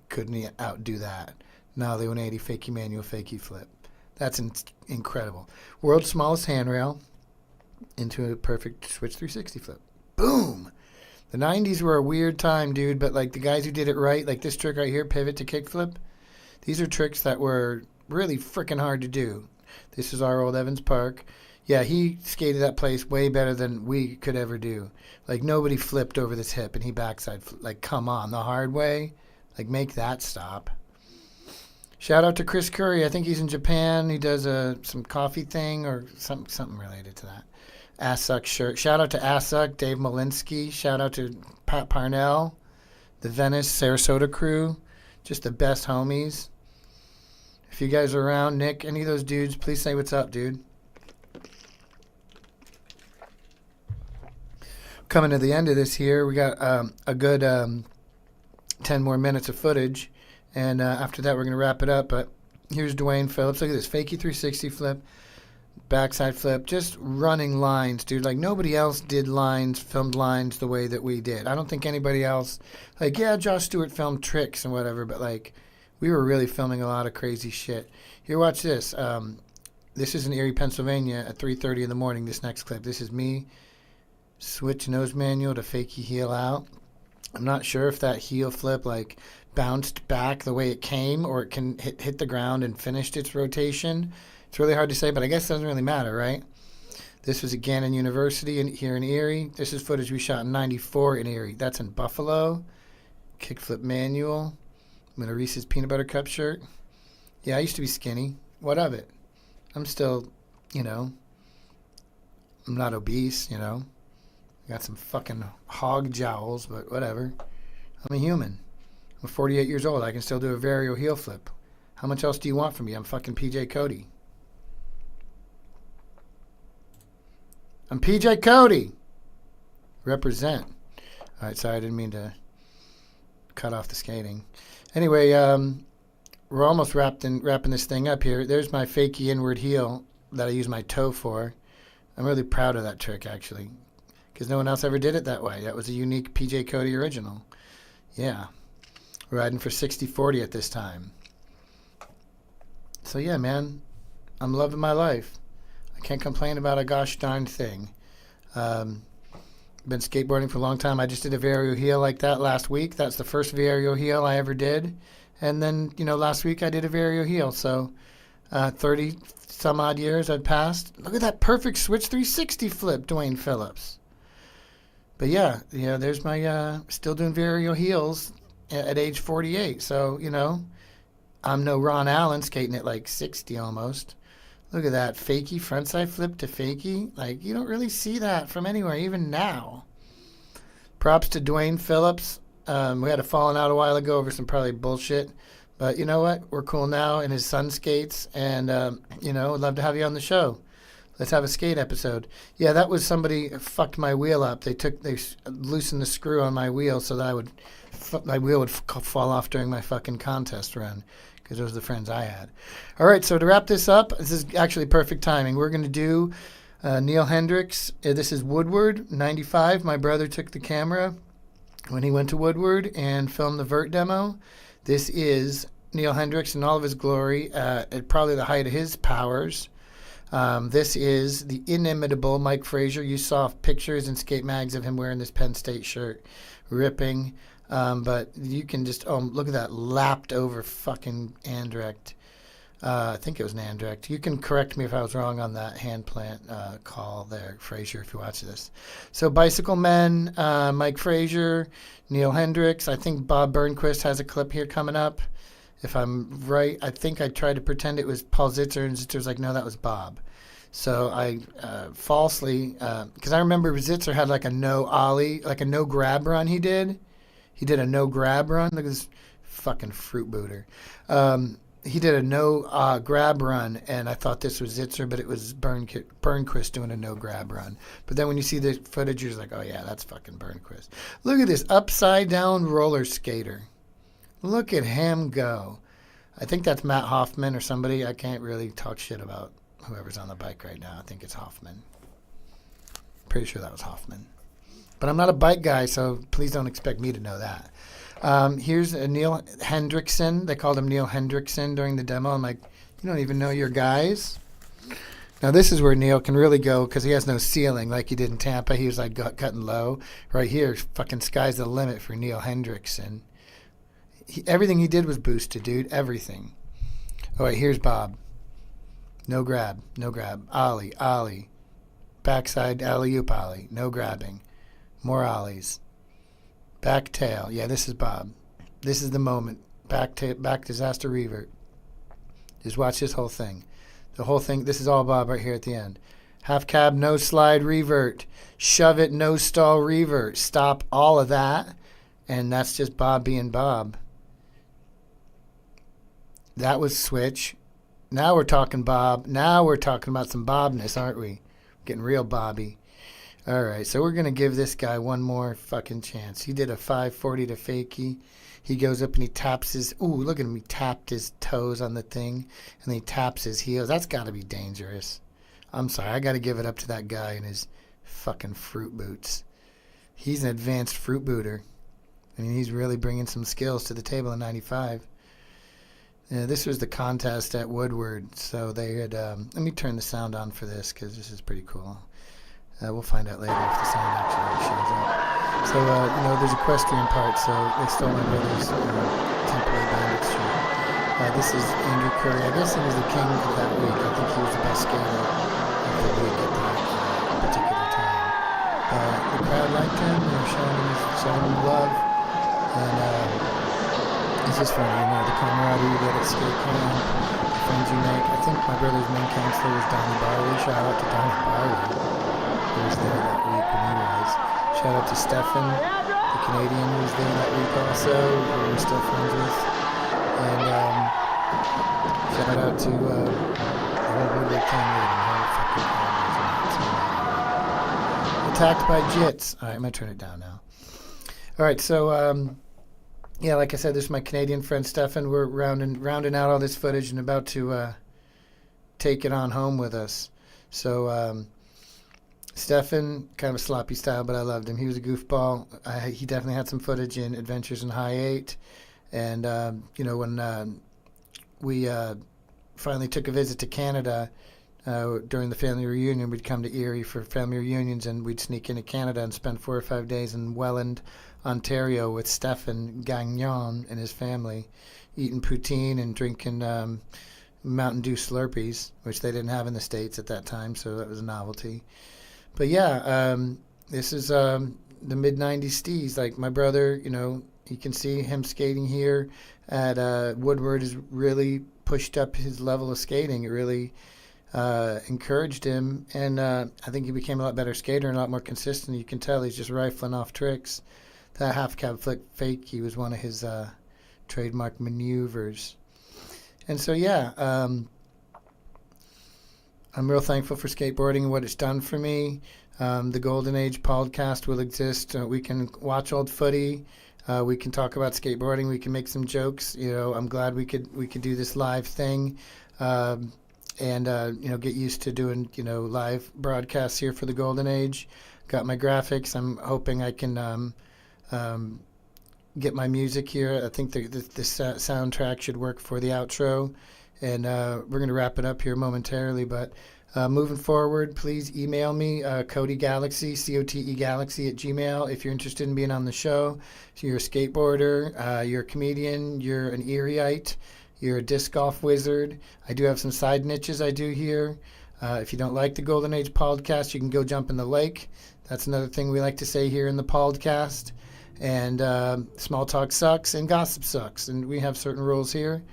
couldn't outdo that. Now the 180 fakie manual fakie flip. That's incredible. World's smallest handrail into a perfect switch 360 flip. Boom! The 90s were a weird time, dude, but like the guys who did it right, like this trick right here, pivot to kickflip, these are tricks that were really freaking hard to do. This is our old Evans Park. Yeah, he skated that place way better than we could ever do. Like, nobody flipped over this hip and he backside. Like, come on, the hard way. Like, make that stop. Shout out to Chris Curry. I think he's in Japan. He does some coffee thing or something related to that. Assuck shirt. Shout out to Assuck, Dave Malinsky. Shout out to Pat Parnell, the Venice Sarasota crew. Just the best homies. If you guys are around, Nick, any of those dudes, please say what's up, dude. Coming to the end of this here, we got a good 10 more minutes of footage, and after that we're going to wrap it up. But here's Dwayne Phillips. Look at this, fakie 360 flip, backside flip, just running lines, dude. Like, nobody else did lines, filmed lines the way that we did. I don't think anybody else, like, yeah, Josh Stewart filmed tricks and whatever, but like, we were really filming a lot of crazy shit. Here, watch this. This is in Erie, Pennsylvania at 3:30 in the morning, this next clip. This is me. Switch nose manual to fakie heel out. I'm not sure if that heel flip like bounced back the way it came or it can hit the ground and finished its rotation. It's really hard to say, but I guess it doesn't really matter, right? This was at Gannon University here in Erie. This is footage we shot in 94 in Erie. That's in Buffalo. Kickflip manual. I'm in a Reese's Peanut Butter Cup shirt. Yeah, I used to be skinny. What of it? I'm still, I'm not obese, Got some fucking hog jowls, but whatever. I'm a human. I'm 48 years old. I can still do a vario heel flip. How much else do you want from me? I'm fucking PJ Cote. I'm PJ Cote. Represent. All right, sorry, I didn't mean to cut off the skating. Anyway, we're almost wrapping this thing up here. There's my fakie inward heel that I use my toe for. I'm really proud of that trick, actually, because no one else ever did it that way. That was a unique PJ Cote original. Yeah. Riding for 60-40 at this time. So, yeah, man, I'm loving my life. I can't complain about a gosh darn thing. Been skateboarding for a long time. I just did a vario heel like that last week. That's the first vario heel I ever did. And then, last week I did a vario heel. So 30 some odd years I've passed. Look at that perfect switch 360 flip, Dwayne Phillips. But yeah, there's my still doing vario heels at age 48. So, I'm no Ron Allen skating at like 60 almost. Look at that fakie frontside flip to fakie. Like, you don't really see that from anywhere, even now. Props to Dwayne Phillips. We had a falling out a while ago over some probably bullshit. But you know what? We're cool now, and his son skates, and, would love to have you on the show. Let's have a skate episode. Yeah, that was somebody fucked my wheel up. They loosened the screw on my wheel so that my wheel would fall off during my fucking contest run, because those are the friends I had. All right, so to wrap this up, this is actually perfect timing. We're going to do Neil Hendricks. This is Woodward, 95. My brother took the camera when he went to Woodward and filmed the vert demo. This is Neil Hendricks in all of his glory, at probably the height of his powers. This is the inimitable Mike Frazier. You saw pictures and skate mags of him wearing this Penn State shirt. ripping. But you can just, look at that lapped over fucking Andrecht. I think it was an Andrecht. You can correct me if I was wrong on that hand plant call there, Frazier, if you watch this. So Bicycle Men, Mike Frazier, Neil Hendricks. I think Bob Burnquist has a clip here coming up. If I'm right, I think I tried to pretend it was Paul Zitzer, and Zitzer's like, no, that was Bob. So I falsely, because I remember Zitzer had like a no ollie, like a no grab run he did. He did a no grab run. Look at this fucking fruit booter. He did a no grab run, and I thought this was Zitzer, but it was Burnquist doing a no grab run. But then when you see the footage, you're like, oh yeah, that's fucking Burnquist. Look at this upside down roller skater. Look at him go. I think that's Matt Hoffman or somebody. I can't really talk shit about whoever's on the bike right now. I think it's Hoffman. Pretty sure that was Hoffman. But I'm not a bike guy, so please don't expect me to know that. Here's Neil Hendrickson. They called him Neil Hendrickson during the demo. I'm like, you don't even know your guys? Now, this is where Neil can really go because he has no ceiling like he did in Tampa. He was like cutting low. Right here, fucking sky's the limit for Neil Hendrickson. Everything he did was boosted, dude. Everything. All right, here's Bob. No grab. Ollie. Backside alley-oop ollie. No grabbing. More ollies. Back tail. Yeah, this is Bob. This is the moment. Back disaster revert. Just watch this whole thing. The whole thing. This is all Bob right here at the end. Half cab, no slide, revert. Shove it, no stall, revert. Stop all of that. And that's just Bob being Bob. That was switch. Now we're talking Bob. Now we're talking about some Bobness, aren't we? Getting real Bobby. All right, so we're going to give this guy one more fucking chance. He did a 540 to fakie. He goes up and he taps his... Ooh, look at him. He tapped his toes on the thing, and then he taps his heels. That's got to be dangerous. I'm sorry. I got to give it up to that guy in his fucking fruit boots. He's an advanced fruit booter. I mean, he's really bringing some skills to the table in 95. This was the contest at Woodward, so they had... let me turn the sound on for this, because this is pretty cool. We'll find out later if the sound actually shows up. So, there's equestrian part, so they stole my brother's Temple Bandit shirt. This is Andrew Curry. I guess he was the king of that week. I think he was the best skater of the week at that particular time. The crowd liked him. They were showing him love. And it's just funny, the camaraderie you get at skate camp, the friends you make. I think my brother's main counselor was Donnie Barley. Shout out to Donnie Barley. He was there that week when he was. Shout out to Stefan, the Canadian, who was there that week also, who we're still friends with. And shout out to the whole Woodward team leader, the whole fucking team. Attacked by Jits. All right, I'm going to turn it down now. All right, so, like I said, this is my Canadian friend Stefan. We're rounding out all this footage and about to take it on home with us. So, Stefan, kind of a sloppy style, but I loved him. He was a goofball. He definitely had some footage in Adventures in High 8. And, when we finally took a visit to Canada during the family reunion, we'd come to Erie for family reunions, and we'd sneak into Canada and spend 4 or 5 days in Welland, Ontario with Stefan Gagnon and his family, eating poutine and drinking Mountain Dew Slurpees, which they didn't have in the States at that time, so that was a novelty. But this is the mid-90s Steez. Like my brother, you can see him skating here at Woodward has really pushed up his level of skating. It really encouraged him, and I think he became a lot better skater and a lot more consistent. You can tell he's just rifling off tricks. That half-cab flick fake, he was one of his trademark maneuvers. And so, I'm real thankful for skateboarding and what it's done for me. The Golden Age Pauldcast will exist. We can watch old footy. We can talk about skateboarding. We can make some jokes. I'm glad we could do this live thing, and get used to doing live broadcasts here for the Golden Age. Got my graphics. I'm hoping I can get my music here. I think the soundtrack should work for the outro. And we're going to wrap it up here momentarily. But moving forward, please email me, Cote Galaxy, COTE Galaxy at Gmail, if you're interested in being on the show. So you're a skateboarder, you're a comedian, you're an Erieite, you're a disc golf wizard. I do have some side niches I do here. If you don't like the Golden Age Pauldcast, you can go jump in the lake. That's another thing we like to say here in the Pauldcast. And small talk sucks and gossip sucks. And we have certain rules here.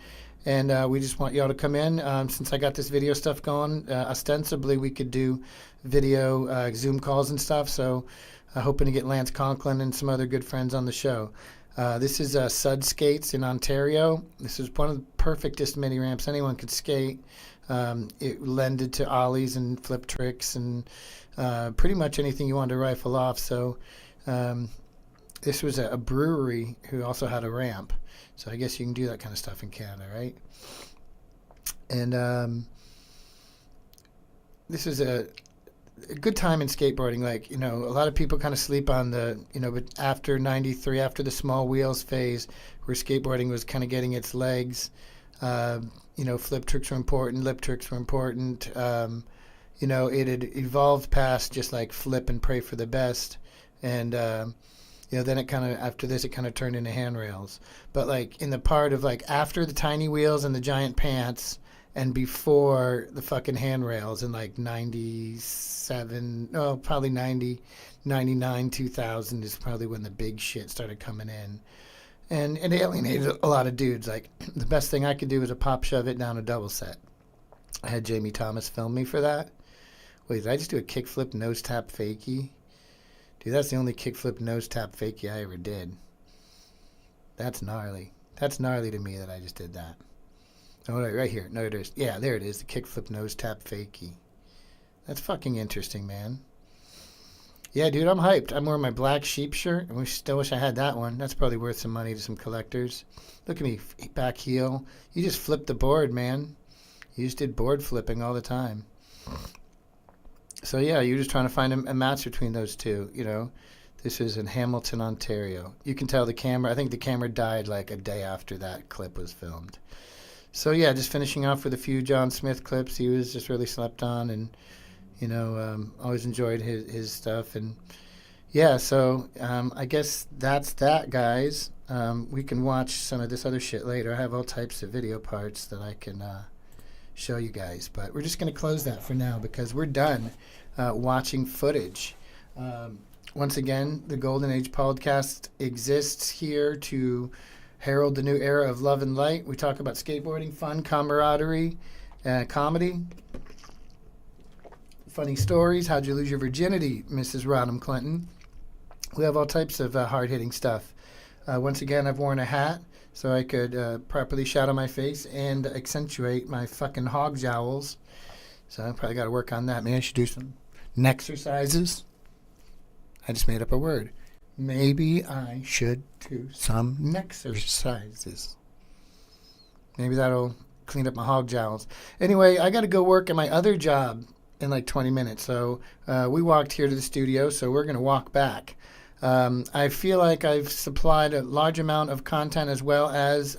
And we just want y'all to come in. Since I got this video stuff going, ostensibly we could do video Zoom calls and stuff. So hoping to get Lance Conklin and some other good friends on the show. This is Sud Skates in Ontario. This is one of the perfectest mini ramps anyone could skate. It lended to ollies and flip tricks and pretty much anything you wanted to rifle off. So this was a brewery who also had a ramp. So I guess you can do that kind of stuff in Canada, right? And this is a good time in skateboarding. Like, a lot of people kind of sleep on but after 93, after the small wheels phase, where skateboarding was kind of getting its legs, flip tricks were important, lip tricks were important. It had evolved past just like flip and pray for the best. And, then it kind of, after this, it kind of turned into handrails. But like in the part of like after the tiny wheels and the giant pants and before the fucking handrails in like 97, probably 90, 99, 2000 is probably when the big shit started coming in. And it alienated a lot of dudes. Like the best thing I could do was a pop shove it down a double set. I had Jamie Thomas film me for that. Wait, did I just do a kickflip nose tap fakie? Dude, that's the only kickflip nose tap fakie I ever did. That's gnarly. That's gnarly to me that I just did that. Oh, right here. No, it is. Yeah, there it is. The kickflip nose tap fakie. That's fucking interesting, man. Yeah, dude, I'm hyped. I'm wearing my black sheep shirt. I still wish I had that one. That's probably worth some money to some collectors. Look at me, back heel. You just flipped the board, man. You just did board flipping all the time. So, yeah, you're just trying to find a match between those two, This is in Hamilton, Ontario. You can tell I think the camera died like a day after that clip was filmed. So, yeah, just finishing off with a few John Smith clips. He was just really slept on and, always enjoyed his stuff. And, yeah, so I guess that's that, guys. We can watch some of this other shit later. I have all types of video parts that I can show you guys, but we're just going to close that for now because we're done watching footage. Once again, the Golden Age Pauldcast exists here to herald the new era of love and light. We talk about skateboarding, fun, camaraderie, comedy, funny stories. How'd you lose your virginity, Mrs. Rodham Clinton? We have all types of hard-hitting stuff. Once again, I've worn a hat so I could properly shadow my face and accentuate my fucking hog jowls. So I probably got to work on that. Maybe I should do some neck exercises. I just made up a word. Maybe I should do some neck exercises. Maybe that'll clean up my hog jowls. Anyway, I got to go work at my other job in like 20 minutes. So we walked here to the studio, so we're going to walk back. I feel like I've supplied a large amount of content as well as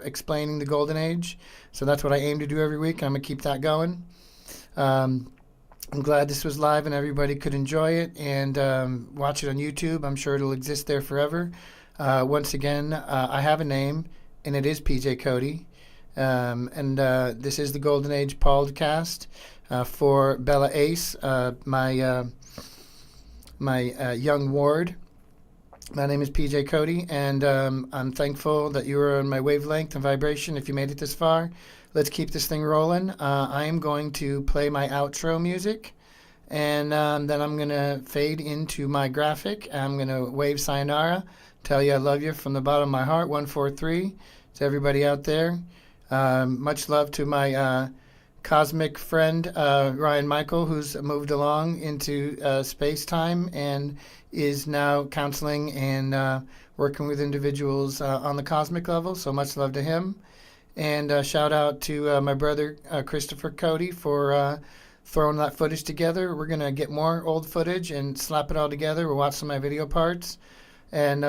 explaining the Golden Age. So that's what I aim to do every week. I'm going to keep that going. I'm glad this was live and everybody could enjoy it and watch it on YouTube. I'm sure it'll exist there forever. Once again, I have a name, and it is PJ Cote. And this is the Golden Age Pauldcast for Bella Ace, my young ward. My name is PJ Cote, and I'm thankful that you were on my wavelength and vibration if you made it this far. Let's keep this thing rolling. I am going to play my outro music, and then I'm going to fade into my graphic. I'm going to wave sayonara, tell you I love you from the bottom of my heart, 143, to everybody out there. Much love to my cosmic friend, Ryan Michael, who's moved along into space-time and is now counseling and working with individuals on the cosmic level. So much love to him. And shout out to my brother, Christopher Cote, for throwing that footage together. We're going to get more old footage and slap it all together. We'll watch some of my video parts and,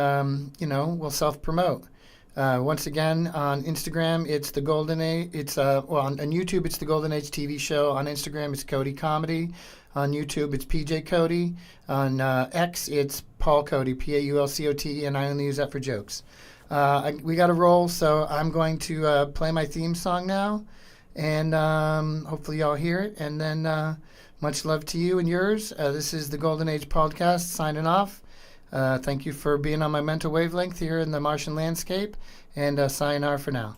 we'll self-promote. Once again, on Instagram, it's the Golden Age. On YouTube, it's the Golden Age TV show. On Instagram, it's Cote Comedy. On YouTube, it's PJ Cote. On X, it's Paul Cote, Paulcote, and I only use that for jokes. We got to roll, so I'm going to play my theme song now, and hopefully y'all hear it. And then much love to you and yours. This is the Golden Age Pauldcast signing off. Thank you for being on my mental wavelength here in the Martian landscape, and sayonara for now.